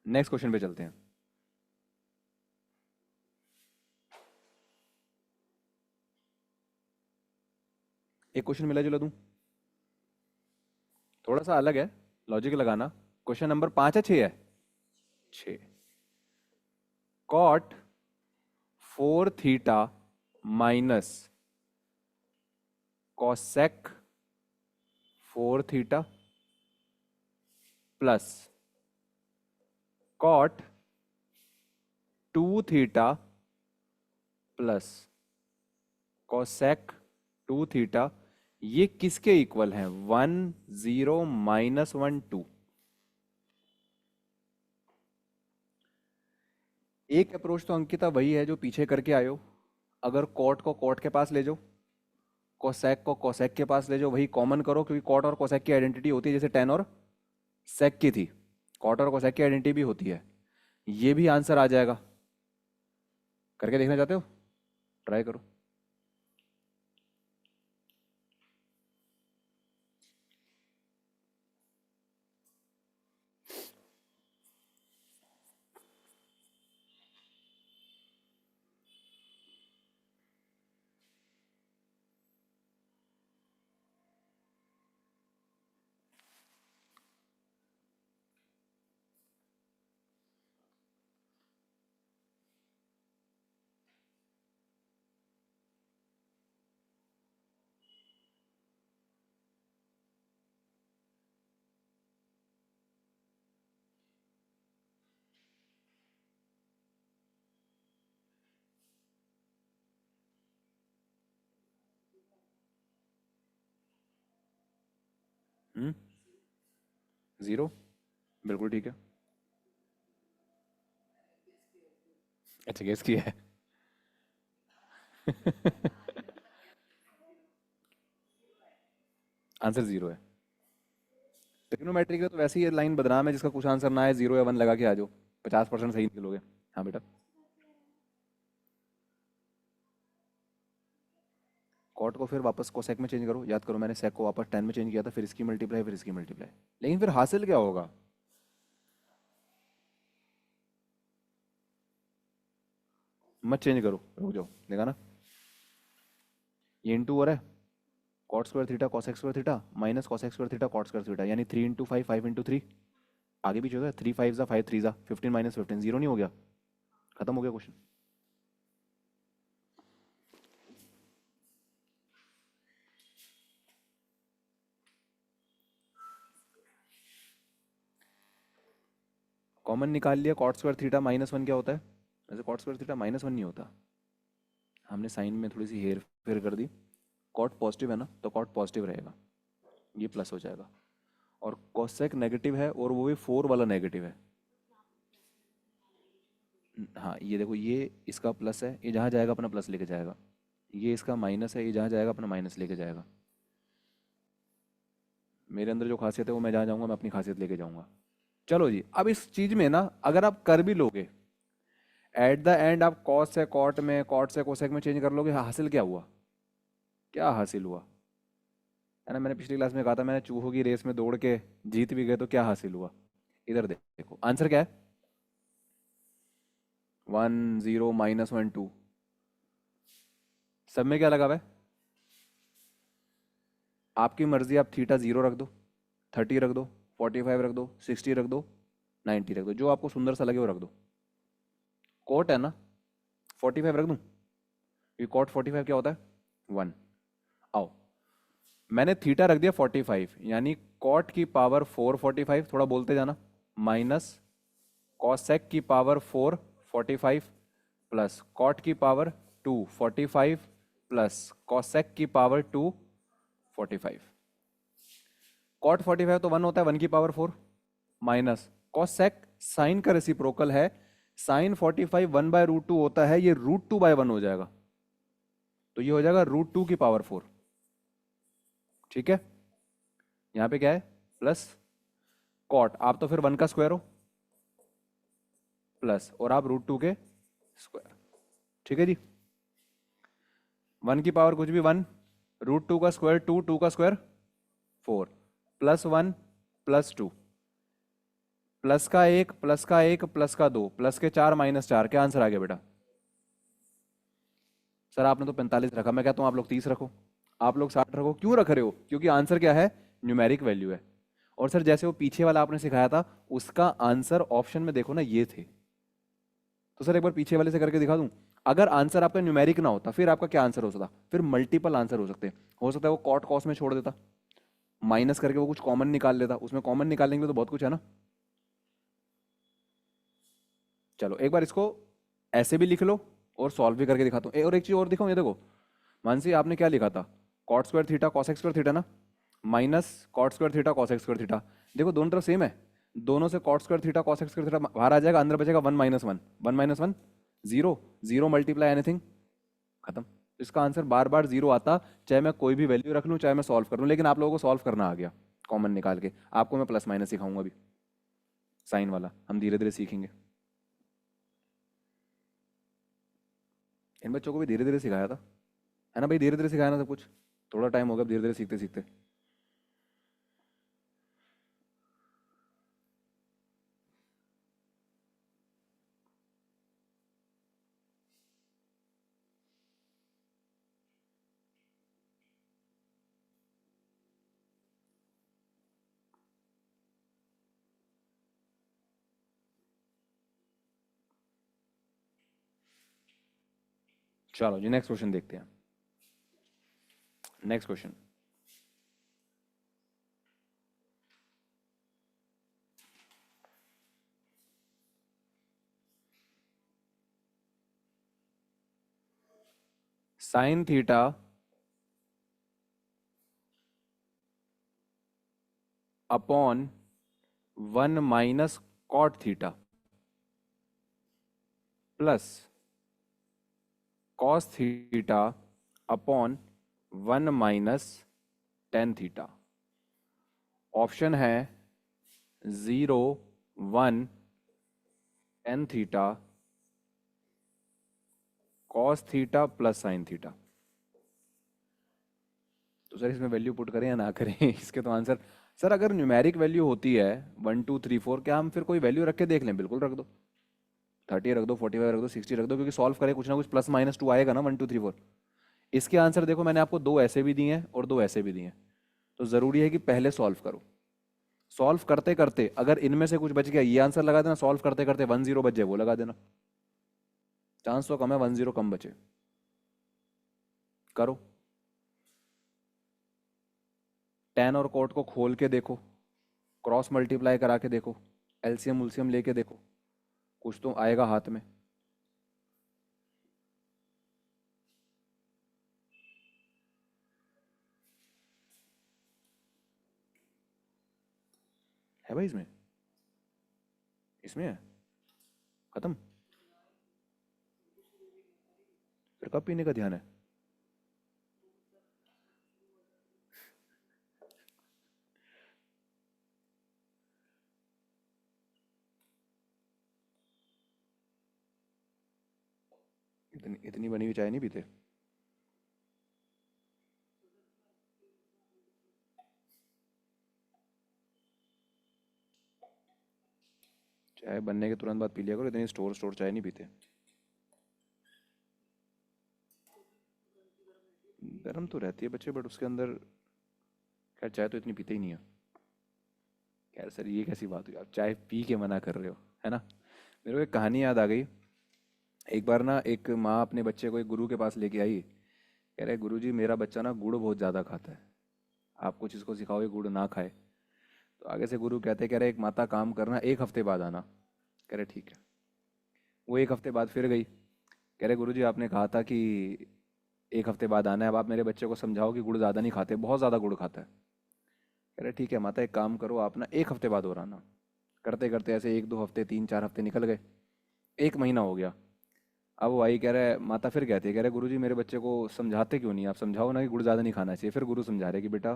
नेक्स्ट क्वेश्चन पे चलते हैं। एक क्वेश्चन मिला जुला दूं, थोड़ा सा अलग है, लॉजिक लगाना। क्वेश्चन नंबर 5 है, 6 है, 6। Cot 4 theta minus cosec 4 theta plus cot 2 theta plus cosec 2 theta, ये किसके इक्वल है? 1 0 -1 2। एक अप्रोच तो अंकिता वही है जो पीछे करके आयो, अगर कॉट को कॉट के पास ले जाओ, कोसेक को कोसेक के पास ले जाओ, वही कॉमन करो, क्योंकि कॉट और कोसेक की आइडेंटिटी होती है जैसे टेन और सेक की थी, कॉट और कोसेक की आइडेंटिटी भी होती है। ये भी आंसर आ जाएगा। करके देखना चाहते हो? ट्राई करो। हम्म, 0, बिल्कुल ठीक है। अच्छा, गेस किया है। आंसर 0 है। ट्रिग्नोमेट्री का तो वैसे ही लाइन बदनाम है, जिसका कुछ आंसर ना है 0 या 1 लगा के आ जाओ, 50% सही निकलोगे। हाँ बेटा। कॉट को फिर वापस कोसेक में चेंज करो, याद करो मैंने सेक को वापस 10 में चेंज किया था, फिर इसकी मल्टीप्लाई फिर इसकी मल्टीप्लाई, लेकिन फिर हासिल क्या होगा? मत चेंज करो, रुक जाओ, देखा ना, ये इंटू हो रहा है, cot² theta cosec² theta minus cosec² theta cot²थीटा, यानी 3 × 5 5 × 3, आगे पीछे होता है, 3 5 5 3 15 -15, 0 नहीं हो गया? खत्म हो गया क्वेश्चन। कॉमन निकाल लिया, cot²थीटा -1 क्या होता है? वैसे cot²थीटा -1 नहीं होता, हमने साइन में थोड़ी सी हेर फेर कर दी। कॉट पॉजिटिव है ना, तो कॉट पॉजिटिव रहेगा, ये प्लस हो जाएगा। और कोसेक नेगेटिव है, और वो भी 4 वाला नेगेटिव है। हाँ, ये देखो, ये इसका प्लस है, ये जहाँ जाएगा अपना प्लस लेके जाएगा, ये इसका माइनस है, ये जहाँ जाएगा अपना माइनस लेके जाएगा। मेरे अंदर जो खासियत है वो मैं जहाँ जाऊँगा मैं अपनी खासियत लेके जाऊँगा। चलो जी, अब इस चीज़ में ना अगर आप कर भी लोगे, एट द एंड आप कॉस से कॉट में, कॉट से कोसेक में चेंज कर लोगे, हासिल क्या हुआ? क्या हासिल हुआ? है ना, मैंने पिछली क्लास में कहा था, मैंने चूहों की रेस में दौड़ के जीत भी गए तो क्या हासिल हुआ? इधर देखो आंसर क्या है, 1 0 -1 2। सब में क्या लगा हुआ है? आपकी मर्जी, आप थीटा 0 रख दो, 30 रख दो, 45 रख दो, 60 रख दो, 90 रख दो, जो आपको सुंदर सा लगे वो रख दो। कोट है ना, 45 रख दूं? ये कॉट 45 क्या होता है? 1। आओ, मैंने थीटा रख दिया 45, यानी कॉट की पावर 4 45, थोड़ा बोलते जाना, माइनस कॉसेक की पावर 4 45 प्लस कॉट की पावर 2 45 प्लस कॉसेक की पावर 2 45। कॉट 45 तो 1 होता है, 1 की पावर 4 माइनस कॉसेक साइन का रेसिप्रोकल है, साइन 45 1/√2 होता है, ये √2/1 हो जाएगा, तो ये हो जाएगा √2 की पावर 4। ठीक है, यहाँ पे क्या है? प्लस कॉट, आप तो फिर 1 का स्क्वायर हो, प्लस और आप √2 के स्क्वायर। ठीक है जी, 1 की पावर कुछ भी 1, √2 का स्क्वायर 2, 2 का स्क्वायर 4, प्लस 1 प्लस 2, प्लस का 1 प्लस का 1 प्लस का 2 प्लस के 4 -4, क्या आंसर आ गया बेटा? सर आपने तो 45 रखा, मैं कहता हूँ आप लोग 30 रखो, आप लोग 60 रखो। क्यों रख रहे हो? क्योंकि आंसर क्या है? न्यूमेरिक वैल्यू है। और सर जैसे वो पीछे वाला आपने सिखाया था, उसका आंसर ऑप्शन में देखो ना, ये थे। तो सर एक बार पीछे वाले से करके दिखा दूं? अगर आंसर आपका न्यूमेरिक ना होता, फिर आपका क्या आंसर हो सकता? फिर मल्टीपल आंसर हो सकते हैं। हो सकता है वो कॉट कॉस में छोड़ देता, माइनस करके वो कुछ कॉमन निकाल लेता, उसमें कॉमन निकालने के लिए तो बहुत कुछ है ना। चलो एक बार इसको ऐसे भी लिख लो और सॉल्व भी करके दिखाता हूँ। और एक चीज और दिखाऊं, ये देखो मानसी, आपने क्या लिखा था? Cot square theta cosec square theta ना, minus cot square theta cosec square theta. देखो दोनों तरफ सेम है, दोनों से cot square theta cosec square theta बाहर आ जाएगा, अंदर बचेगा 1 -1, 1 -1 0, 0 मल्टीप्लाई एनीथिंग, खत्म। इसका आंसर बार बार जीरो आता, चाहे मैं कोई भी वैल्यू रख लूँ, चाहे मैं सॉल्व कर लूँ, लेकिन आप लोगों को सॉल्व करना आ गया कॉमन निकाल के। आपको मैं प्लस माइनस सिखाऊंगा अभी, साइन वाला हम धीरे धीरे सीखेंगे। इन बच्चों को भी धीरे धीरे सिखाया था, है ना भाई? धीरे धीरे सिखाया ना सब कुछ, थोड़ा टाइम होगा धीरे धीरे सीखते सीखते। चलो जी, नेक्स्ट क्वेश्चन देखते हैं। Next question, sine theta upon 1 minus cot theta plus cos theta upon 1 minus tan theta. Option है 0 1 tan theta cos theta plus sine theta. तो सर इसमें वैल्यू पुट करें या ना करें? इसके तो आंसर, सर अगर न्यूमेरिक वैल्यू होती है 1 2 3 4, क्या हम फिर कोई वैल्यू रख के देख लें? बिल्कुल रख दो, 30 रख दो, 45 रख दो, 60 रख दो, क्योंकि सॉल्व करें कुछ ना कुछ प्लस माइनस 2 आएगा ना, 1 2 3 4। इसके आंसर देखो, मैंने आपको दो ऐसे भी दिए हैं और दो ऐसे भी दिए हैं, तो ज़रूरी है कि पहले सॉल्व करो। सॉल्व करते करते अगर इनमें से कुछ बच गया, ये आंसर लगा देना, सॉल्व करते करते 1 0 बच जाए वो लगा देना, चांस तो कम है 1 0 कम बचे। करो, टेन और कोट को खोल के देखो, क्रॉस मल्टीप्लाई करा के देखो, एलसीएम उलसीएम लेके देखो, कुछ तो आएगा हाथ में। है भाई इसमें? इसमें है, खत्म। फिर कब पीने का ध्यान है? इतनी इतनी बनी हुई चाय नहीं पीते? चाय बनने के तुरंत बाद पी लिया करो, इतनी स्टोर स्टोर चाय नहीं पीते। गर्म तो रहती है बच्चे, बट उसके अंदर, खैर चाय तो इतनी पीते ही नहीं है। खैर सर ये कैसी बात हुई, आप चाय पी के मना कर रहे हो, है ना? मेरे को एक कहानी याद आ गई। एक बार ना एक माँ अपने बच्चे को एक गुरु के पास लेके आई। कह रहे गुरु जी मेरा बच्चा ना गुड़ बहुत ज़्यादा खाता है, आप कुछ इसको सिखाओ ये गुड़ ना खाए। तो आगे से गुरु कहते कह रहे एक माता काम करना, 1 हफ्ते बाद आना। कह रहे ठीक है। वो 1 हफ्ते बाद फिर गई। कह रहे गुरु जी आपने कहा था कि 1 हफ्ते बाद आना है, अब आप मेरे बच्चे को समझाओ कि गुड़ ज़्यादा नहीं खाते, बहुत ज़्यादा गुड़ खाता है। कह रहे ठीक है माता एक काम करो आप ना 1 हफ्ते बाद और आना। करते करते ऐसे 1 2 हफ्ते 3 4 हफ्ते निकल गए। 1 महीना हो गया। अब वो आई, कह रहा है माता फिर कहती है, कह रहे गुरुजी मेरे बच्चे को समझाते क्यों नहीं, आप समझाओ ना कि गुड़ ज़्यादा नहीं खाना चाहिए। फिर गुरु समझा रहे कि बेटा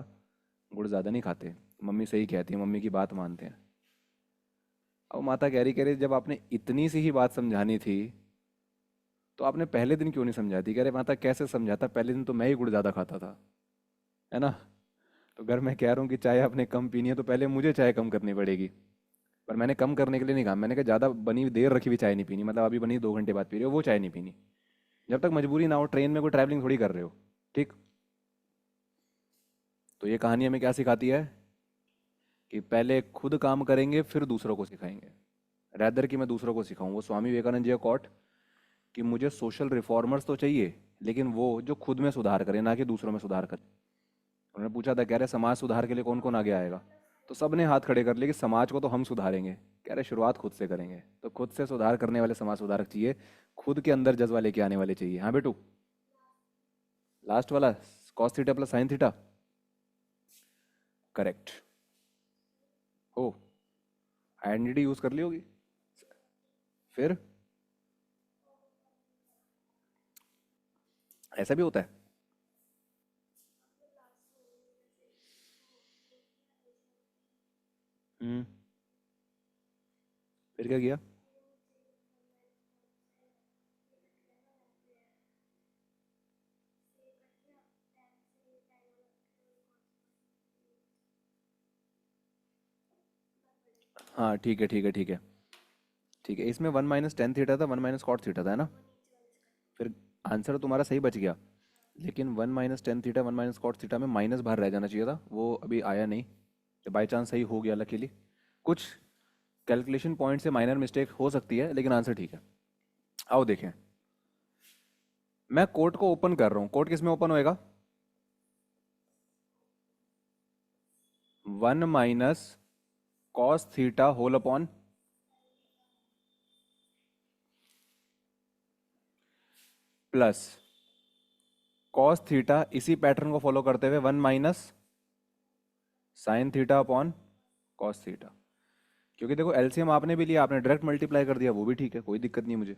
गुड़ ज़्यादा नहीं खाते, मम्मी सही कहती है, मम्मी की बात मानते हैं। अब माता कह रही जब आपने इतनी सी ही बात समझानी थी तो आपने पहले दिन क्यों नहीं समझाती। कह रहे माता कैसे समझाता, पहले दिन तो मैं ही गुड़ ज़्यादा खाता था, है ना। तो अगर मैं कह रहा हूँ कि चाय आपने कम पीनी है तो पहले मुझे चाय कम करनी पड़ेगी। पर मैंने कम करने के लिए नहीं कहा, मैंने कहा ज़्यादा बनी हुई देर रखी हुई चाय नहीं पीनी, मतलब अभी बनी 2 घंटे बाद पी रहे हो वो चाय नहीं पीनी, जब तक मजबूरी ना हो। ट्रेन में कोई ट्रैवलिंग थोड़ी कर रहे हो, ठीक। तो ये कहानी हमें क्या सिखाती है कि पहले खुद काम करेंगे फिर दूसरों को सिखाएंगे, रैदर कि मैं दूसरों को सिखाऊं। वो स्वामी विवेकानंद जी का कोट कि मुझे सोशल रिफॉर्मर्स तो चाहिए लेकिन वो जो खुद में सुधार करे ना कि दूसरों में सुधार करे। उन्होंने पूछा था, कह रहे समाज सुधार के लिए कौन कौन आगे आएगा। तो सबने हाथ खड़े कर लिए कि समाज को तो हम सुधारेंगे। कह रहे शुरुआत खुद से करेंगे, तो खुद से सुधार करने वाले समाज सुधारक चाहिए, खुद के अंदर जज्बा लेके आने वाले चाहिए। हाँ बेटू, लास्ट वाला cos theta plus sine theta, correct हो। आइडेंटिटी यूज कर ली होगी। फिर ऐसा भी होता है। हम्म। फिर क्या किया। हाँ ठीक है ठीक है ठीक है ठीक है, इसमें 1 - tan थीटा था, 1 - cot थीटा था, है ना। फिर आंसर तुम्हारा सही बच गया, लेकिन 1 - tan थीटा 1 - cot थीटा में माइनस बाहर रह जाना चाहिए था, वो अभी आया नहीं। तो बाई चांस सही हो गया लकीली। कुछ कैलकुलेशन पॉइंट से माइनर मिस्टेक हो सकती है लेकिन आंसर ठीक है। आओ देखें। मैं कोट को ओपन कर रहा हूँ, कोट किस में ओपन होएगा। 1 - cos theta whole upon plus cos theta, इसी पैटर्न को फॉलो करते हुए 1 - sin theta upon cos theta. क्योंकि देखो एलसीएम आपने भी लिया, आपने डायरेक्ट मल्टीप्लाई कर दिया, वो भी ठीक है, कोई दिक्कत नहीं है मुझे।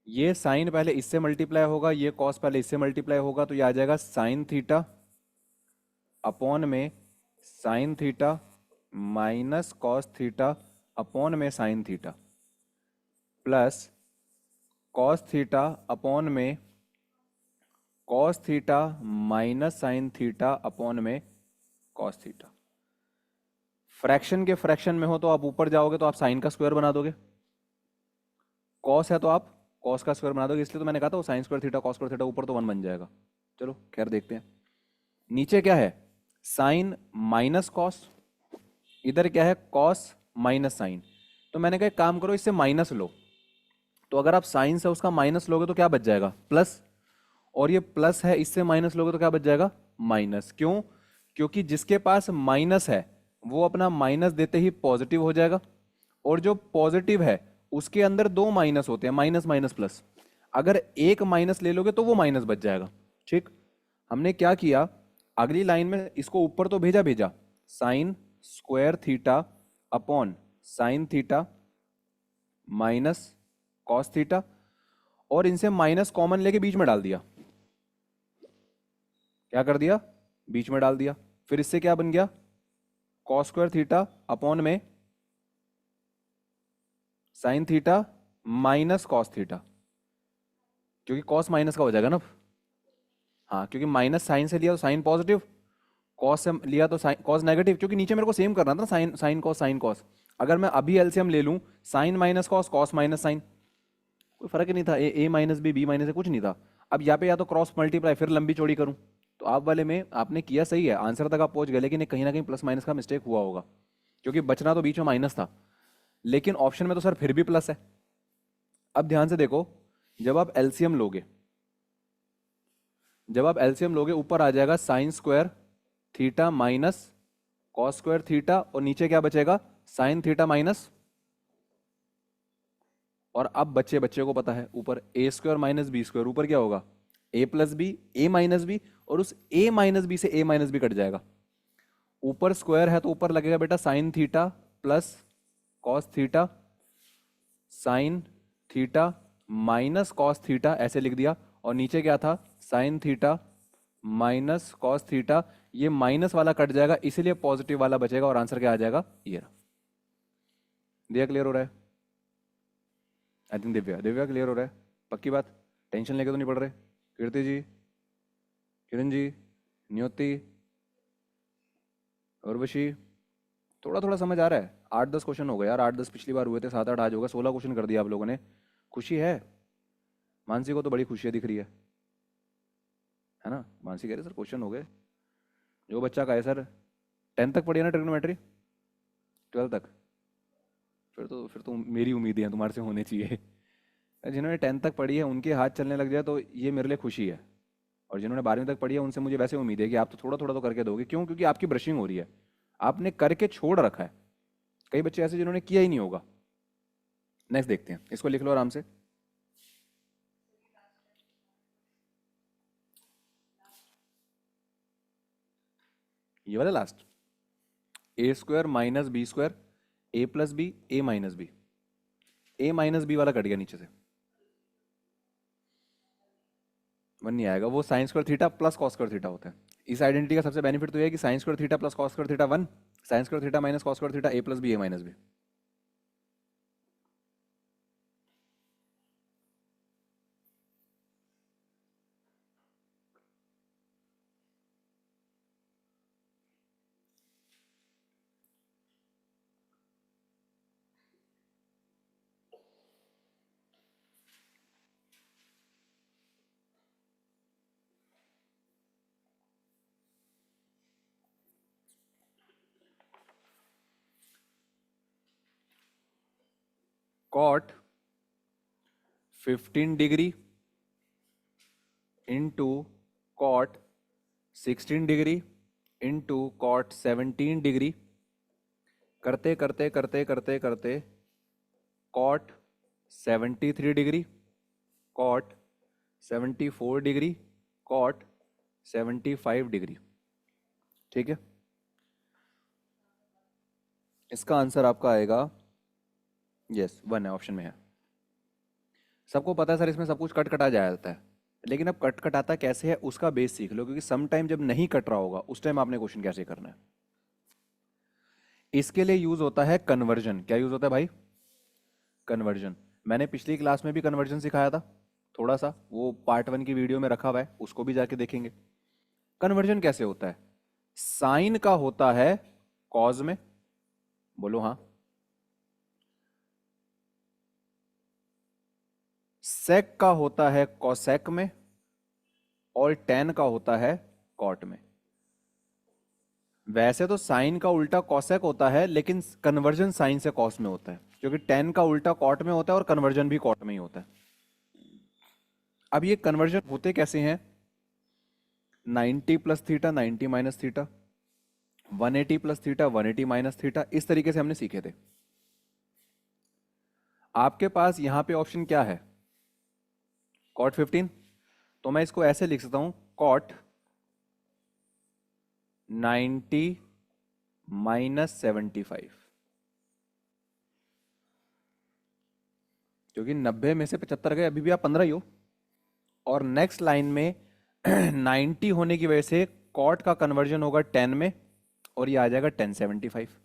ये साइन पहले इससे मल्टीप्लाई होगा, ये कॉस पहले इससे मल्टीप्लाई होगा, तो ये आ जाएगा साइन थीटा अपॉन में sine theta minus cos theta upon में sine theta plus cos theta upon में cos theta minus sine theta upon में कॉस थीटा। फ्रैक्शन के फ्रैक्शन में हो तो आप ऊपर जाओगे तो आप साइन का स्क्वायर बना दोगे, कॉस है तो आप कॉस का स्क्वायर बना दोगे, इसलिए तो मैंने कहा था वो sign square theta cos square theta ऊपर तो 1 बन जाएगा। चलो खैर देखते हैं। नीचे क्या है, साइन माइनस कॉस, इधर क्या है कॉस माइनस साइन। तो मैंने कहा एक काम करो इससे माइनस लो, तो अगर आप साइन से उसका माइनस लोगे तो क्या बच जाएगा प्लस, और ये प्लस है इससे माइनस लोगे तो क्या बच जाएगा माइनस। क्यों, क्योंकि जिसके पास माइनस है वो अपना माइनस देते ही पॉजिटिव हो जाएगा, और जो पॉजिटिव है उसके अंदर दो माइनस होते हैं, माइनस माइनस प्लस। अगर एक माइनस ले लोगे तो वो माइनस बच जाएगा। ठीक, हमने क्या किया, अगली लाइन में इसको ऊपर तो भेजा भेजा, sign square theta upon sine theta minus cos theta, और इनसे माइनस कॉमन लेके बीच में डाल दिया। क्या कर दिया, बीच में डाल दिया। फिर इससे क्या बन गया, कॉस स्क्वायर थीटा अपॉन में sine theta minus cos theta, क्योंकि कॉस माइनस का हो जाएगा ना। हाँ, क्योंकि माइनस साइन से लिया तो साइन पॉजिटिव, कॉस से लिया तो साइन कॉस नेगेटिव, क्योंकि नीचे मेरे को सेम करना था ना, sine sine cos sine cos. अगर मैं अभी एलसीएम ले लूं, sine minus cos cos minus sine, कोई फर्क ही नहीं था, a minus b minus a कुछ नहीं था। अब यहाँ पे या तो क्रॉस मल्टीप्लाई फिर लंबी चौड़ी करूं, तो आप वाले में आपने किया सही है, आंसर तक आप पहुंच गए, लेकिन कहीं ना कहीं प्लस माइनस का मिस्टेक हुआ होगा, क्योंकि बचना तो बीच में माइनस था, लेकिन ऑप्शन में तो सर फिर भी प्लस है। अब ध्यान से देखो, जब आप एलसीएम लोगे, जब आप एलसीएम लोगे ऊपर आ जाएगा sine square theta minus cos square theta, और नीचे क्या बचेगा, साइन थीटा माइनस, और अब बच्चे बच्चे को पता है ऊपर ए स्क्वायर माइनस बी स्क्वायर, ऊपर क्या होगा ए plus b, a minus B, और उस ए माइनस बी से ए माइनस बी कट जाएगा। ऊपर स्क्वायर है तो ऊपर लगेगा बेटा sign theta plus cos theta, sign theta minus cos theta, ऐसे लिख दिया। और नीचे क्या था, sign theta minus cos theta, ये माइनस वाला कट जाएगा इसीलिए पॉजिटिव वाला बचेगा, और आंसर क्या आ जाएगा, ये रहा। दिया क्लियर हो रहा है? I think Divya, Divya clear हो रहा है? पक्की बात, टेंशन लेके तो नहीं पढ़ रहे? कीर्ति जी, किरण जी, न्योति, उर्वशी, थोड़ा थोड़ा समझ आ रहा है? 8-10 क्वेश्चन हो गए यार, 8-10 पिछली बार हुए थे, 7-8 आज होगा, 16 क्वेश्चन कर दिया आप लोगों ने। खुशी है? मानसी को तो बड़ी खुशियाँ दिख रही है ना? मानसी कह रहे सर क्वेश्चन हो गए। जो बच्चा का है सर 10th तक पढ़ी है ना ट्रिग्नोमेट्री, 12th तक, फिर तो मेरी उम्मीदें हैं तुम्हारे से होने चाहिए। जिन्होंने 10th तक पढ़ी है उनके हाथ चलने लग जाए तो ये मेरे लिए खुशी है, और जिन्होंने 12वीं तक पढ़ी है उनसे मुझे वैसे उम्मीद है कि आप तो थोड़ा थोड़ा तो करके दोगे। क्यों? क्योंकि आपकी ब्रशिंग हो रही है, आपने करके छोड़ रखा है। कई बच्चे ऐसे जिन्होंने किया ही नहीं होगा। नेक्स्ट देखते हैं, इसको लिख लो आराम से। ये वाला last, A square minus B square, A plus b, a minus B, a minus B वाला कट गया नीचे से, 1 नहीं आएगा, वो sign square theta plus cos square theta होता है। इस आइडेंटिटी का सबसे बेनिफिट तो ये है कि sine square theta plus cos square theta 1, sine square theta minus cos square theta a plus b, a minus b. Cot 15 degree into cot 16 degree into cot 17 degree, करते करते करते करते करते cot 73 degree, cot 74 degree, cot 75 degree. ठीक है, इसका answer आपका आएगा, यस 1 है, ऑप्शन में है। सबको पता है सर इसमें सब कुछ कट कटा जाता है, लेकिन अब कट कटाता कैसे है उसका बेस सीख लो, क्योंकि सम टाइम जब नहीं कट रहा होगा उस टाइम आपने क्वेश्चन कैसे करना है। इसके लिए यूज होता है कन्वर्जन। क्या यूज होता है भाई? कन्वर्जन। मैंने पिछली क्लास में भी कन्वर्जन सिखाया था थोड़ा सा, वो पार्ट 1 की वीडियो में रखा हुआ है, उसको भी जाके देखेंगे। कन्वर्जन कैसे होता है? साइन का होता है कॉज में, बोलो हाँ। सेक का होता है कॉसेक में, और टेन का होता है कॉट में। वैसे तो साइन का उल्टा कॉसेक होता है, लेकिन कन्वर्जन साइन से कॉस में होता है, क्योंकि टेन का उल्टा कॉट में होता है और कन्वर्जन भी कॉट में ही होता है। अब ये कन्वर्जन होते कैसे हैं? 90 plus theta 90 minus theta, 180 plus theta 180 minus theta, इस तरीके से हमने सीखे थे। आपके पास यहां पे ऑप्शन क्या है? कॉट 15, तो मैं इसको ऐसे लिख सकता हूं, कॉट 90 माइनस 75, क्योंकि 90 में से 75 गए, अभी भी आप 15 ही हो। और नेक्स्ट लाइन में 90 होने की वजह से कॉट का कन्वर्जन होगा 10 में, और ये आ जाएगा 1075।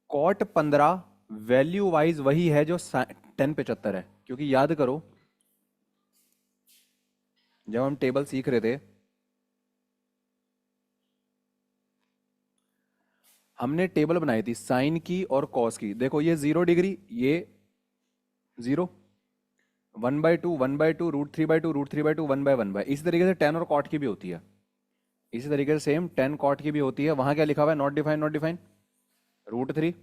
कॉट 15 वैल्यू वाइज वही है जो 1075 है, क्योंकि याद करो जब हम टेबल सीख रहे थे हमने टेबल बनाई थी साइन की और कॉस की। देखो ये 0 डिग्री, ये 0, 1/2 1/2 √3/2 √3/2 1/1, इसी तरीके से 10 और कॉट की भी होती है। इसी तरीके से सेम 10 कॉट की भी होती है। वहां क्या लिखा हुआ है? Not define √3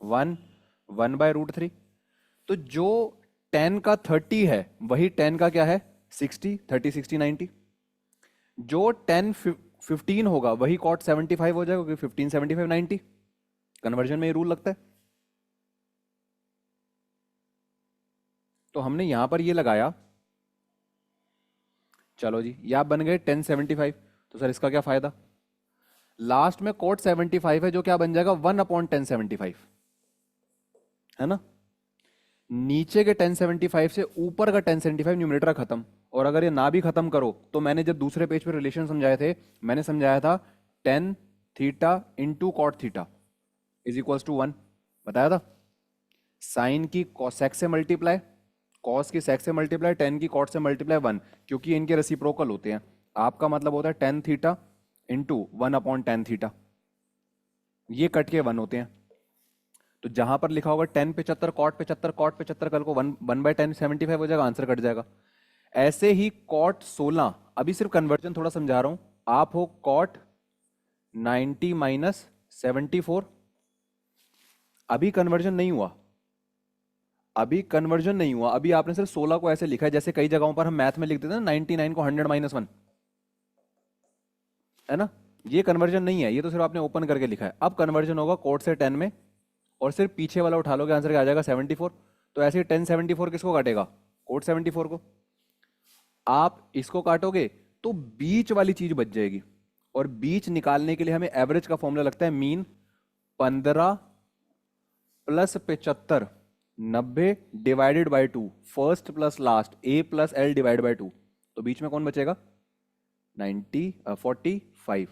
1 1/√3। तो जो 10 का 30 है वही 10 का क्या है 60, 30 60 90। जो 10 15 होगा वही कॉट 75 हो जाएगा, क्योंकि 15 75 90। कन्वर्जन में ये रूल लगता है। तो हमने यहां पर ये लगाया, चलो जी ये आप बन गए 1075। तो सर इसका क्या फायदा, लास्ट में कॉट 75 है जो क्या बन जाएगा 1/1075, है ना। नीचे के 1075 से ऊपर का 1075 न्यूमरेटर खत्म। और अगर ये ना भी खत्म करो तो मैंने जब दूसरे पेज पे रिलेशन समझाए थे, मैंने समझाया था tan theta into cot theta is equals to 1, बताया था। साइन की कॉसेक से मल्टीप्लाई, कॉस की सेक से मल्टीप्लाई, टेन की कॉट से मल्टीप्लाई 1, क्योंकि इनके रेसिप्रोकल होते हैं। आपका मतलब होता है टेन थीटा इंटू 1/10 थीटा, ये कट के 1 होते हैं। तो जहां पर लिखा होगा 10 75 कॉट 75 कॉट 75, कल को 1/10 75 हो जाएगा, आंसर कट जाएगा। ऐसे ही कॉट 16, अभी सिर्फ कन्वर्जन थोड़ा समझा रहा हूं। आप हो कॉट 90 माइनस 74, अभी कन्वर्जन नहीं हुआ, अभी कन्वर्जन नहीं हुआ, अभी आपने सिर्फ 16 को ऐसे लिखा है जैसे कई जगहों पर हम मैथ में लिख देते हैं ना 99 को 100 माइनस 1, है ना। ये कन्वर्जन नहीं है, ये तो सिर्फ आपने ओपन करके लिखा है। अब कन्वर्जन होगा कोट से 10 में, और सिर्फ पीछे वाला उठा लोगे, आंसर क्या आ जाएगा 74। तो ऐसे ही 1074 किसको काटेगा, कोट 74 को। आप इसको काटोगे तो बीच वाली चीज बच जाएगी, और बीच निकालने के लिए हमें एवरेज का फॉर्मूला लगता है mean. 15 plus 75 90 divided by 2, first plus last A plus L divide by 2। तो बीच में कौन बचेगा 90 45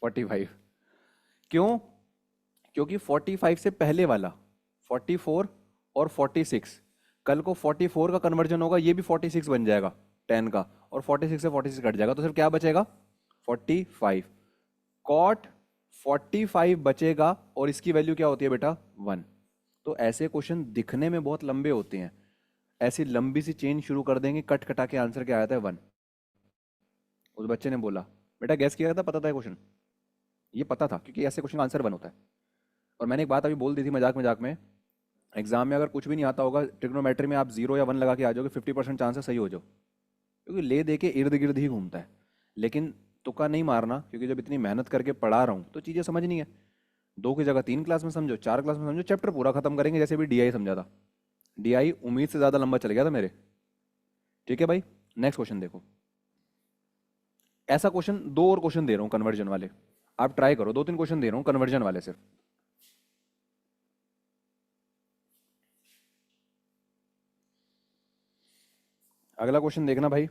45। क्यों, क्योंकि 45 से पहले वाला 44 और 46, कल को 44 का कन्वर्जन होगा, ये भी 46 बन जाएगा 10 का, और 46 से 46 कट जाएगा, तो सिर्फ क्या बचेगा 45। कॉट 45 बचेगा, और इसकी वैल्यू क्या होती है बेटा 1। तो ऐसे क्वेश्चन दिखने में बहुत लंबे होते हैं, ऐसी लंबी सी चेन शुरू कर देंगे, कट कटा के आंसर क्या आता है 1। उस बच्चे ने बोला बेटा गैस किया था, पता था क्वेश्चन, ये पता था क्योंकि ऐसे क्वेश्चन का आंसर 1 होता है। और मैंने एक बात अभी बोल दी थी मजाक मजाक में, एग्जाम में अगर कुछ भी नहीं आता होगा ट्रिग्नोमेट्री में, आप 0 या 1 लगा के आ जाओगे, 50% चांस है सही हो जाओ, क्योंकि ले दे के इर्द गिर्द ही घूमता है। लेकिन तुक्का नहीं मारना, क्योंकि जब इतनी मेहनत करके पढ़ा रहा हूँ तो चीज़ें समझनी है। 2 की जगह 3 क्लास में समझो, 4 क्लास में समझो, चैप्टर पूरा खत्म करेंगे। जैसे भी डीआई समझा था, डीआई उम्मीद से ज़्यादा लंबा चल गया था मेरे। ठीक है भाई, नेक्स्ट क्वेश्चन देखो। ऐसा क्वेश्चन 2 और क्वेश्चन दे रहा हूँ कन्वर्जन वाले, आप ट्राई करो, 2 3 क्वेश्चन दे रहा हूँ कन्वर्जन वाले सिर्फ। अगला क्वेश्चन देखना भाई।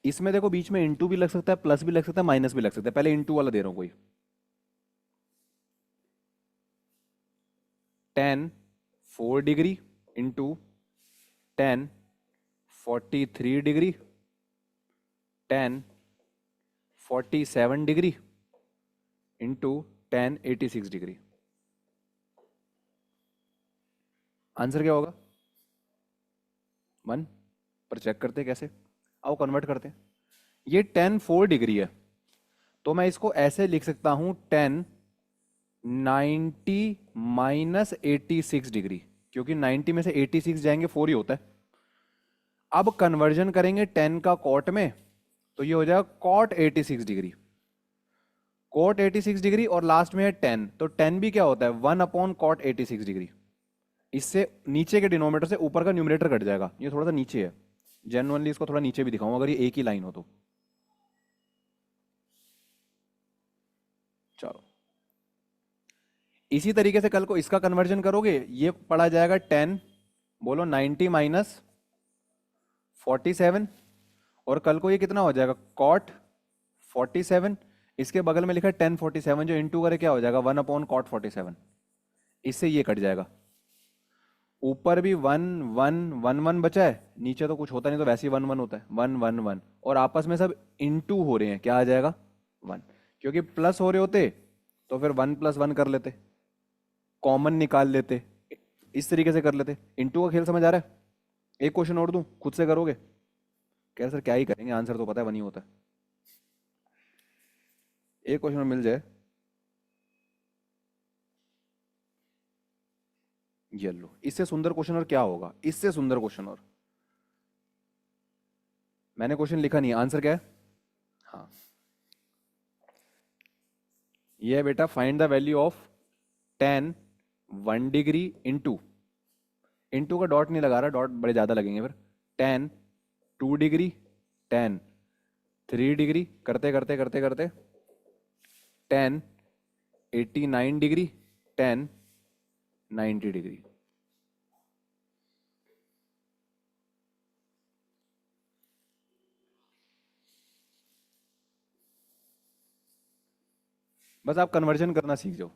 इसमें देखो बीच में इंटू भी लग सकता है, प्लस भी लग सकता है, माइनस भी लग सकता है। पहले इंटू वाला दे रहा हूं कोई। 10 4 degree into 10 43 degree, 10 47 degree into 10 86 degree. Answer क्या होगा 1। पर चेक करते हैं कैसे, आओ कन्वर्ट करते हैं। ये 10 4 डिग्री है, तो मैं इसको ऐसे लिख सकता हूं 10 90 माइनस 86 डिग्री, क्योंकि 90 में से 86 जाएंगे 4 ही होता है। अब कन्वर्जन करेंगे 10 का कॉट में, तो ये हो जाएगा कॉट 86 डिग्री, कॉट 86 डिग्री, और लास्ट में है 10, तो 10 भी क्या होता है 1/कॉट 86 डिग्री। इससे नीचे के डिनोमिनेटर से ऊपर का न्यूमरेटर कट जाएगा, ये थोड़ा सा नीचे है, जेन्युइनली इसको थोड़ा नीचे भी दिखाऊं अगर ये एक ही लाइन हो तो। चलो इसी तरीके से कल को इसका कन्वर्जन करोगे, ये पढ़ा जाएगा 10, बोलो 90 माइनस 47, और कल को ये कितना हो जाएगा कॉट 47। इसके बगल में लिखा है 1047, जो इंटू करे क्या हो जाएगा 1/कॉट 47। इससे ये कट जाएगा, ऊपर भी 1 1 1 1 बचा है, नीचे तो कुछ होता नहीं तो वैसे ही 1 1 होता है, 1 1 1, और आपस में सब इंटू हो रहे हैं, क्या आ जाएगा 1। क्योंकि प्लस हो रहे होते तो फिर 1 + 1 कर लेते, कॉमन निकाल लेते, इस तरीके से कर लेते। इंटू का खेल समझ आ रहा है। एक क्वेश्चन और दूं, खुद से करोगे, कह रहे सर क्या ही करेंगे, आंसर तो पता है 1 ही होता है। एक क्वेश्चन मिल जाए। ये लो, इससे सुंदर क्वेश्चन और क्या होगा, इससे सुंदर क्वेश्चन और। मैंने क्वेश्चन लिखा नहीं है, आंसर क्या है? हाँ, ये है बेटा, find the value of ten 1 degree into, into का डॉट नहीं लगा रहा, डॉट बड़े ज़्यादा लगेंगे फिर। टेन 2 डिग्री, टेन 3 डिग्री, करते करते करते करते टेन 89 डिग्री, टेन 90 डिग्री। बस आप कन्वर्जन करना सीख जाओ।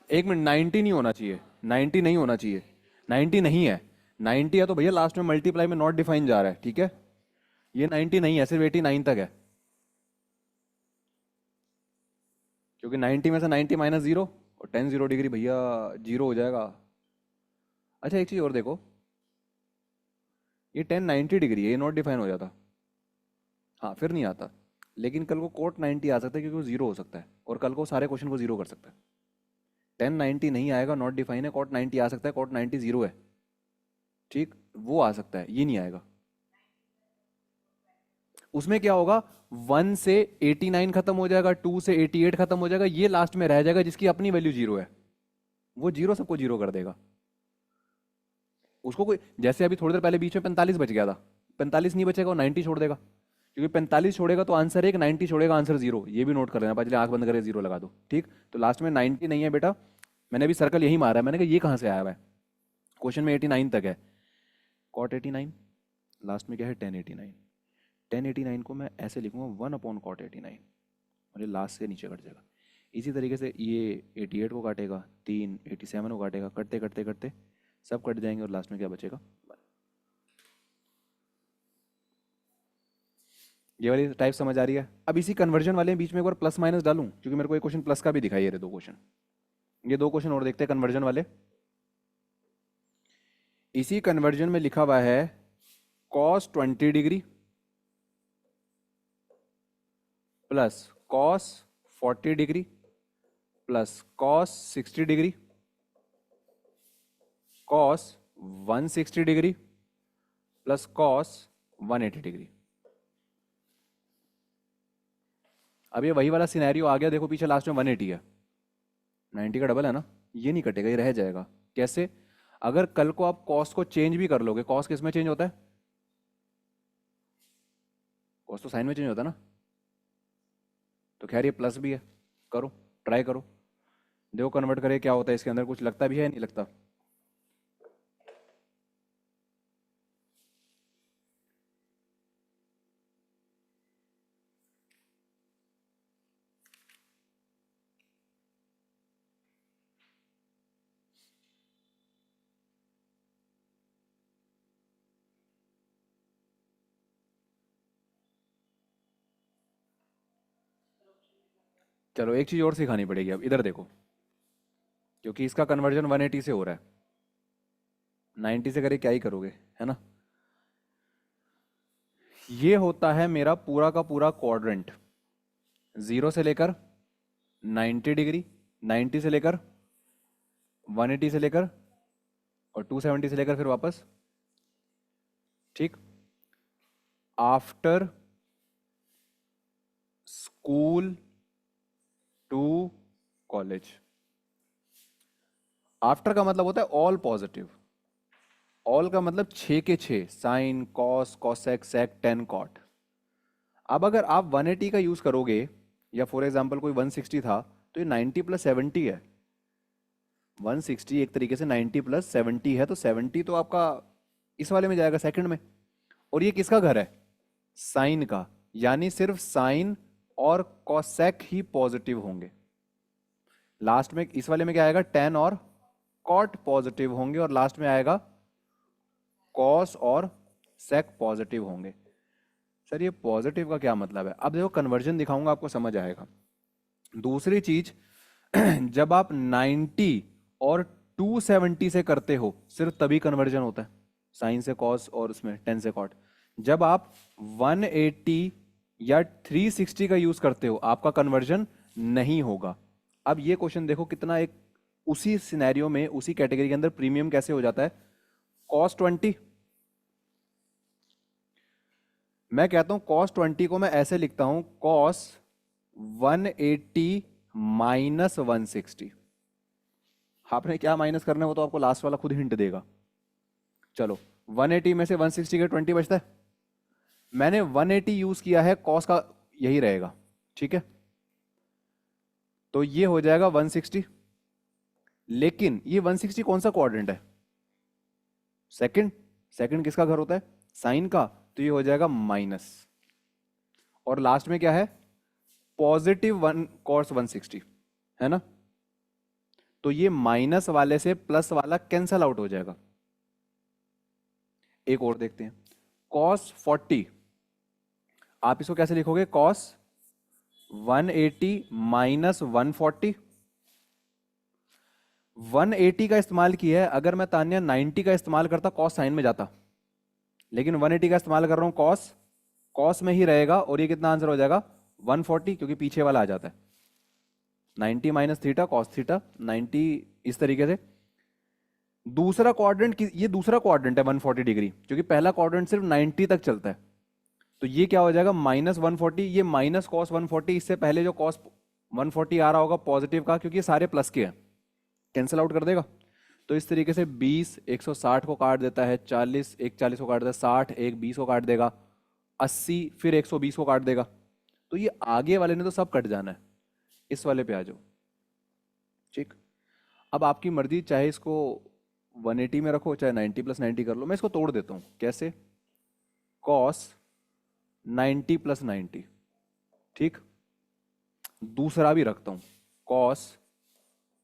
एक मिनट, 90 नहीं होना चाहिए, 90 नहीं होना चाहिए, 90 नहीं है। 90 है तो भैया लास्ट में मल्टीप्लाई में नॉट डिफाइन जा रहा है, ठीक है। ये 90 नहीं है, सिर्फ 89 तक है, क्योंकि 90 में से 90 माइनस जीरो, और 10 0 डिग्री भैया जीरो हो जाएगा। अच्छा एक चीज़ और देखो, ये 10 90 डिग्री है, ये नॉट डिफाइन हो जाता। हाँ फिर नहीं आता, लेकिन कल को कोट 90 आ सकता है, क्योंकि वो जीरो हो सकता है, और कल को सारे क्वेश्चन को जीरो कर सकता है। 10 90 नहीं आएगा, नॉट डिफाइन है, कोट 90 आ सकता है, कोट 90 जीरो है, ठीक, वो आ सकता है, ये नहीं आएगा। उसमें क्या होगा, 1 से 89 खत्म हो जाएगा, 2 से 88 खत्म हो जाएगा, ये लास्ट में रह जाएगा जिसकी अपनी वैल्यू जीरो है, वो जीरो सबको जीरो कर देगा। उसको कोई, जैसे अभी थोड़ी देर पहले बीच में 45 बच गया था, 45 नहीं बचेगा, वो 90 छोड़ देगा, क्योंकि 45 छोड़ेगा तो आंसर एक, 90 छोड़ेगा आंसर जीरो, ये भी नोट कर लेना, पहले आंख बंद करके जीरो लगा दो, ठीक। तो लास्ट में 90 नहीं है बेटा, मैंने अभी सर्कल यही मारा है, मैंने कहा ये कहाँ से आया हुआ है, क्वेश्चन में 89 तक है। कॉट 89, लास्ट में क्या है, 10 89, 10 89 को मैं ऐसे लिखूंगा 1/cot 89, और ये लास्ट से नीचे कट जाएगा। इसी तरीके से ये 88 को काटेगा, 3 87 को काटेगा, कटते कटते कटते सब कट जाएंगे, और लास्ट में क्या बचेगा, ये वाली टाइप समझ आ रही है। अब इसी कन्वर्जन वाले बीच में एक बार प्लस माइनस डालूं, क्योंकि मेरे को एक क्वेश्चन प्लस का भी दिखाई, ये रहे दो क्वेश्चन, ये दो क्वेश्चन और देखते हैं कन्वर्जन वाले। इसी कन्वर्जन में लिखा हुआ है cos 20 degree plus cos 40 degree plus cos 60 degree cos 160 degree plus cos 180 degree. अब ये वही वाला सिनेरियो आ गया, देखो पीछे लास्ट में 180 है, 90 का डबल है ना, ये नहीं कटेगा, ये रह जाएगा। कैसे, अगर कल को आप कॉस को चेंज भी कर लोगे, कॉस किस में चेंज होता है, कॉस तो साइन में चेंज होता है ना, तो खैर ये प्लस भी है, करो, ट्राई करो, देखो कन्वर्ट करे क्या होता है इसके अंदर, कुछ लगता भी है नहीं लगता। चलो एक चीज़ और सिखानी पड़ेगी, अब इधर देखो, क्योंकि इसका कन्वर्जन 180 से हो रहा है, 90 से करे क्या ही करोगे, है ना। ये होता है मेरा पूरा का पूरा क्वाड्रेंट, 0 से लेकर 90 डिग्री, 90 से लेकर 180 से लेकर, और 270 से लेकर फिर वापस, ठीक। After school to college, after का मतलब होता है ऑल पॉजिटिव, ऑल का मतलब 6 के 6, sine cos cosec sec tan cot. अब अगर आप 180 का यूज करोगे, या फॉर एग्जांपल कोई 160 था, तो ये 90 प्लस 70 है, 160 एक तरीके से 90 प्लस 70 है, तो 70 तो आपका इस वाले में जाएगा सेकंड में, और ये किसका घर है, साइन का, यानी सिर्फ साइन और कॉसेक ही पॉजिटिव होंगे। लास्ट में इस वाले में क्या आएगा, टेन और कॉट पॉजिटिव होंगे, और लास्ट में आएगा कॉस और सेक पॉजिटिव होंगे। सर ये पॉजिटिव का क्या मतलब है? अब देखो कन्वर्जन दिखाऊंगा आपको समझ आएगा। दूसरी चीज जब आप 90 और 270 से करते हो सिर्फ तभी कन्वर्जन होता है, साइन से कॉस और उसमें 10 से कॉट। जब आप 180 या 360 का यूज करते हो आपका कन्वर्जन नहीं होगा। अब ये क्वेश्चन देखो कितना एक उसी सिनेरियो में उसी कैटेगरी के अंदर प्रीमियम कैसे हो जाता है। कॉस 20, मैं कहता हूं कॉस 20 को मैं ऐसे लिखता हूं, कॉस 180 माइनस 160। आपने क्या माइनस करना है वो तो आपको लास्ट वाला खुद हिंट देगा। चलो 180 में से 160 के 20 बचता है, मैंने 180 यूज किया है, कॉस का यही रहेगा, ठीक है। तो ये हो जाएगा 160, लेकिन ये 160 कौन सा क्वाड्रेंट है? सेकंड। सेकंड किसका घर होता है? साइन का। तो ये हो जाएगा माइनस, और लास्ट में क्या है, पॉजिटिव 1 कॉस 160, है ना। तो ये माइनस वाले से प्लस वाला कैंसल आउट हो जाएगा। एक और देखते हैं, कॉस 40, आप इसको कैसे लिखोगे, कॉस 180 माइनस 140। 180 का इस्तेमाल किया है, अगर मैं तान्या 90 का इस्तेमाल करता कॉस साइन में जाता, लेकिन 180 का इस्तेमाल कर रहा हूं, कॉस कॉस में ही रहेगा, और ये कितना आंसर हो जाएगा 140, क्योंकि पीछे वाला आ जाता है 90 माइनस थीटा कॉस थीटा 90, इस तरीके से। दूसरा क्वाड्रेंट, ये दूसरा क्वाड्रेंट है 140 डिग्री, क्योंकि पहला क्वाड्रेंट सिर्फ 90 तक चलता है। तो ये क्या हो जाएगा माइनस 140, ये माइनस कॉस 140, इससे पहले जो कॉस 140 आ रहा होगा पॉजिटिव का, क्योंकि ये सारे प्लस के हैं, कैंसिल आउट कर देगा। तो इस तरीके से 20 160 को काट देता है, 40 एक 40 को काट देता है, 60 एक 20 को काट देगा, 80 फिर 120 को काट देगा। तो ये आगे वाले ने तो सब कट जाना है, इस वाले पे आ जाओ, ठीक। अब आपकी मर्जी, चाहे इसको 180 में रखो, चाहे 90 प्लस 90 कर लो। मैं इसको तोड़ देता हूँ, कैसे, कॉस 90 प्लस 90, ठीक। दूसरा भी रखता हूँ, कॉस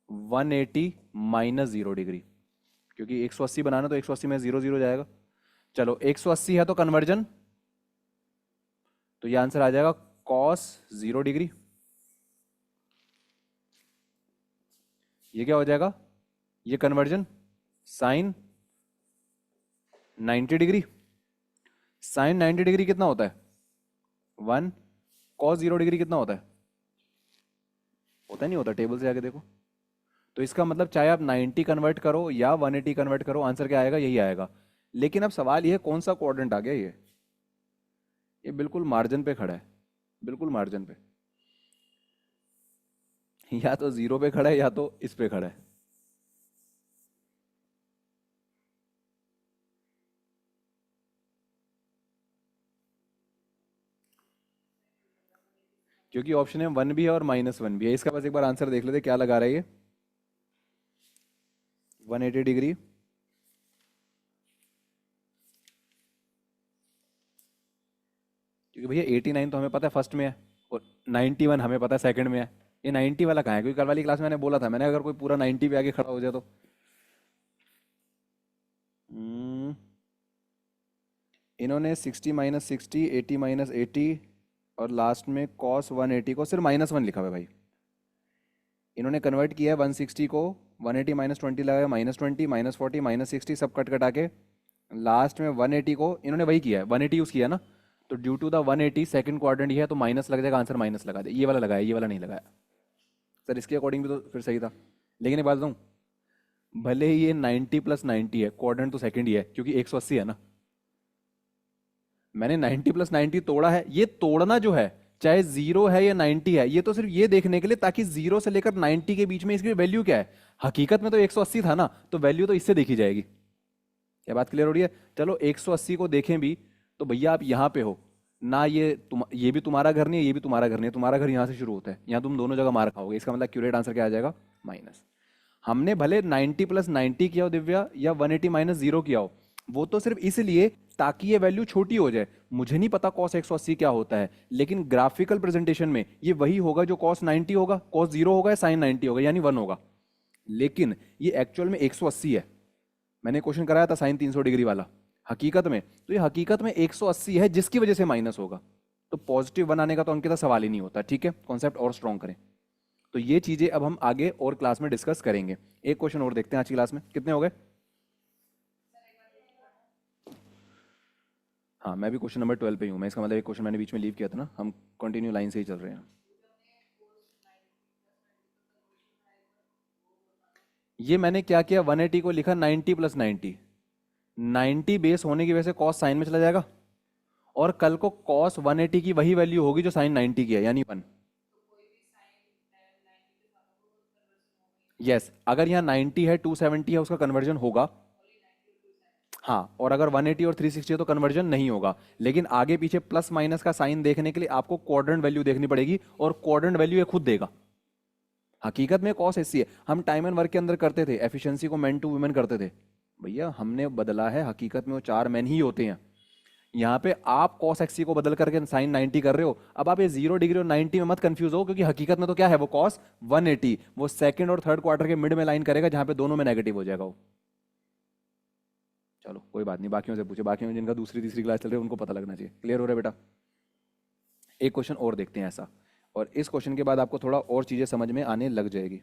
180 माइनस 0 डिग्री, क्योंकि 180 बनाना तो 180 में 0 0 जाएगा। चलो 180 है तो कन्वर्जन, तो ये आंसर आ जाएगा कॉस 0 डिग्री। ये क्या हो जाएगा, ये conversion sine 90 degree. Sine 90 degree कितना होता है 1, कॉस 0 डिग्री कितना होता है, होता नहीं होता, टेबल से आके देखो। तो इसका मतलब चाहे आप 90 कन्वर्ट करो या 180 कन्वर्ट करो, आंसर क्या आएगा, यही आएगा। लेकिन अब सवाल ये कौन सा क्वाड्रेंट आ गया, ये बिल्कुल मार्जिन पे खड़ा है, बिल्कुल मार्जिन पे, या तो 0 पे खड़ा है या तो इस पे खड़ा है। क्योंकि ऑप्शन है 1 भी है और -1 भी है। इसका बस एक बार आंसर देख लेते क्या लगा रहा है ये, 180 डिग्री, क्योंकि भैया 89 तो हमें पता है फर्स्ट में है, और 91 हमें पता है सेकंड में है। ये 90 वाला कहाँ है, क्योंकि कल वाली क्लास में मैंने बोला था, मैंने अगर कोई पूरा 90 पे आके खड़ा हो जाए तो हम्म, इन्होंने 60 माइनस 60, 80 माइनस 80, और लास्ट में कॉस 180 को सिर्फ -1 लिखा हुआ है भाई। इन्होंने कन्वर्ट किया है 160 को, 180 माइनस 20 लगाया, -20 -40 -60 सब कट कटा के, लास्ट में 180 को इन्होंने वही किया है, 180 यूज़ किया है ना। तो due to the 180 second quadrant ये है, तो माइनस लग जाएगा, आंसर माइनस लगा दे। ये वाला लगाया, ये वाला नहीं लगाया। सर इसके अकॉर्डिंग भी तो फिर सही था, लेकिन एक बात बताऊँ, भले ही ये 90 प्लस 90 है, क्वाड्रेंट तो सेकंड ही है, क्योंकि 180 है ना। मैंने 90 प्लस 90 तोड़ा है, ये तोड़ना जो है चाहे 0 है या 90 है, ये तो सिर्फ ये देखने के लिए ताकि 0 से लेकर 90 के बीच में इसकी वैल्यू क्या है। हकीकत में तो 180 था ना, तो वैल्यू तो इससे देखी जाएगी। क्या बात क्लियर हो रही है? चलो 180 को देखें भी, तो भैया आप यहाँ पे हो ना, ये भी तुम्हारा घर नहीं है, ये भी तुम्हारा घर नहीं है, तुम्हारा घर यहाँ से शुरू होता है, यहाँ तुम दोनों जगह मार खाओगे। इसका मतलब एक्यूरेट आंसर क्या आ जाएगा, माइनस। हमने भले 90 प्लस 90 किया हो दिव्या, या 180 माइनस 0 किया हो, वो तो सिर्फ इसलिए ताकि ये वैल्यू छोटी हो जाए। मुझे नहीं पता cos 180 क्या होता है, लेकिन ग्राफिकल प्रेजेंटेशन में ये वही होगा जो cos 90 होगा, cos 0 होगा या sin 90 होगा, यानी 1 होगा। लेकिन ये एक्चुअल में 180 है। मैंने क्वेश्चन कराया था साइन 300 डिग्री वाला। हकीकत में तो ये हकीकत में 180 है, जिसकी वजह से माइनस होगा। तो पॉजिटिव बनाने का तो उनके साथ सवाल ही नहीं होता। ठीक है, कॉन्सेप्ट और स्ट्रॉन्ग करें। तो ये चीजें अब हम आगे और क्लास में डिस्कस करेंगे। एक क्वेश्चन और देखते हैं आज की क्लास में। कितने हो गए? हाँ, मैं भी क्वेश्चन नंबर 12 पे ही हूँ। मैं इसका मतलब एक क्वेश्चन मैंने बीच में लीव किया था ना, हम कंटिन्यू लाइन से ही चल रहे हैं। ये मैंने क्या किया, 180 को लिखा 90 प्लस 90। 90 बेस होने की वजह से कॉस साइन में चला जाएगा, और कल को कॉस 180 की वही वैल्यू होगी जो साइन 90 की है, यानी 1। यस, अगर यहाँ 90 है, 270 है, उसका कन्वर्जन होगा। हाँ, और अगर 180 और 360 है तो कन्वर्जन नहीं होगा। लेकिन आगे पीछे प्लस माइनस का साइन देखने के लिए आपको क्वाड्रेंट वैल्यू देखनी पड़ेगी, और क्वाड्रेंट वैल्यू ये खुद देगा। हकीकत में कॉस ऐसी है। हम टाइम एंड वर्क के अंदर करते थे, एफिशिएंसी को मैन टू वुमेन करते थे। भैया हमने बदला है, हकीकत में वो 4 मैन ही होते हैं। यहाँ पे आप कॉस एक्सी को बदल करके साइन 90 कर रहे हो। अब आप ये 0 डिग्री और 90 में मत कंफ्यूज हो, क्योंकि हकीकत में तो क्या है, वो कॉस 180 वो सेकंड और थर्ड क्वार्टर के मिड में लाइन करेगा, जहां पे दोनों में नेगेटिव हो जाएगा वो। चलो कोई बात नहीं, बाकियों से पूछे, बाकियों में जिनका दूसरी तीसरी क्लास चल रही है उनको पता लगना चाहिए। क्लियर हो रहा है बेटा? एक क्वेश्चन और देखते हैं ऐसा, और इस क्वेश्चन के बाद आपको थोड़ा और चीजें समझ में आने लग जाएगी,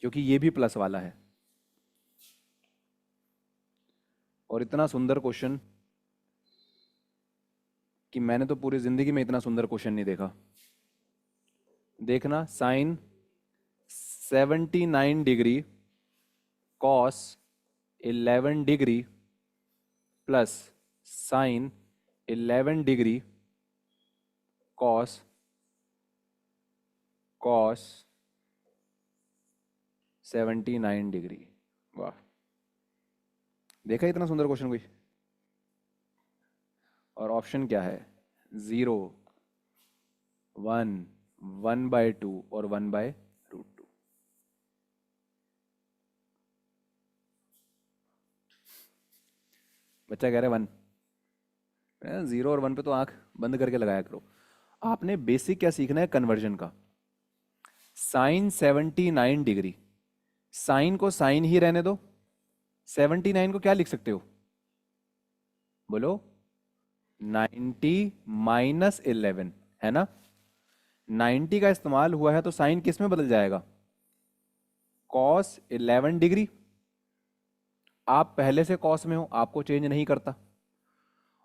क्योंकि ये भी प्लस वाला है। और इतना सुंदर क्वेश्चन कि मैंने तो पूरी जिंदगी में इतना सुंदर क्वेश्चन नहीं देखा। देखना, sine 79 degree cos 11 degree plus sine 11 degree cos cos 79 degree. वाह, देखा इतना सुंदर क्वेश्चन कोई? और ऑप्शन क्या है? 0, 1, 1/2 और 1/√2। बच्चा कह रहा है 1। 0 और 1 पे तो आंख बंद करके लगाया करो। आपने बेसिक क्या सीखना है, कन्वर्जन का। साइन 79 डिग्री, साइन को साइन ही रहने दो। 79 को क्या लिख सकते हो, बोलो? 90 माइनस 11, है ना? 90 का इस्तेमाल हुआ है तो साइन किस में बदल जाएगा? Cos 11 degree. आप पहले से कॉस में हो, आपको चेंज नहीं करता।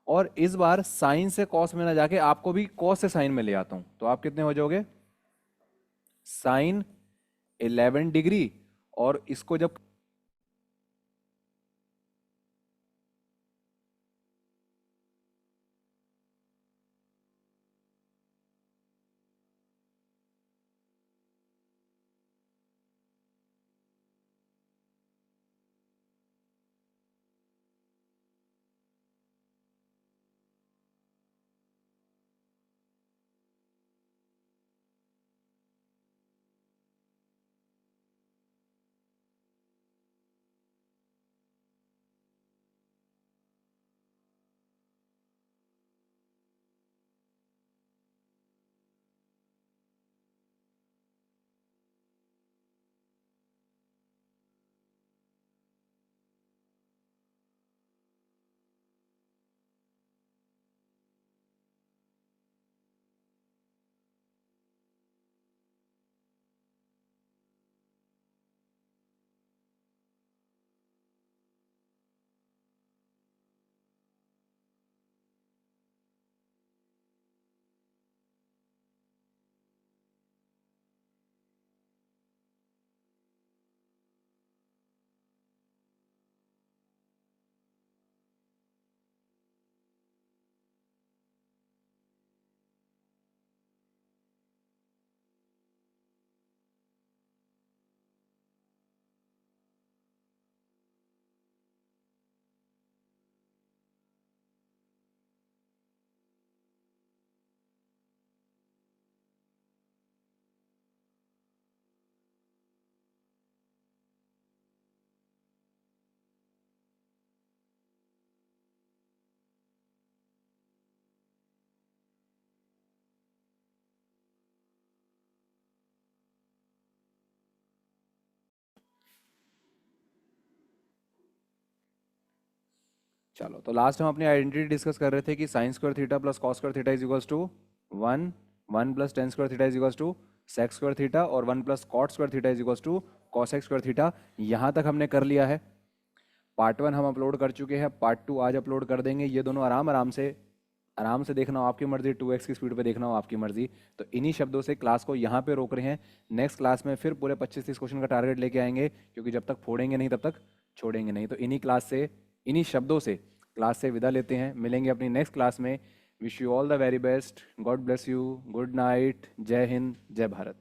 और इस बार साइन से कॉस में ना जाके आपको भी कॉस से साइन में ले आता हूं, तो आप कितने हो जाओगे? साइन 11 डिग्री, और इसको जब चलो, तो लास्ट हम अपनी आइडेंटिटी डिस्कस कर रहे थे कि sine square theta plus cos square theta is equals to 1, 1 plus tan square theta is equals to sec square theta और 1 plus cot square theta is equals to cosec square theta. यहाँ तक हमने कर लिया है। पार्ट 1 हम upload कर चुके हैं, पार्ट 2 आज अपलोड कर देंगे। ये दोनों आराम से देखना हो आपकी मर्जी, 2x की स्पीड पे देखना हो आपकी मर्जी। तो इन्हीं शब्दों से क्लास को यहाँ पे रोक रहे हैं। नेक्स्ट क्लास में फिर पूरे 25-30 क्वेश्चन का टारगेट लेके आएंगे, क्योंकि जब तक फोड़ेंगे नहीं तब तक छोड़ेंगे नहीं। तो इन्हीं शब्दों से क्लास से विदा लेते हैं। मिलेंगे अपनी नेक्स्ट क्लास में। Wish you all the very best. God bless you. Good night. जय हिंद, जय भारत।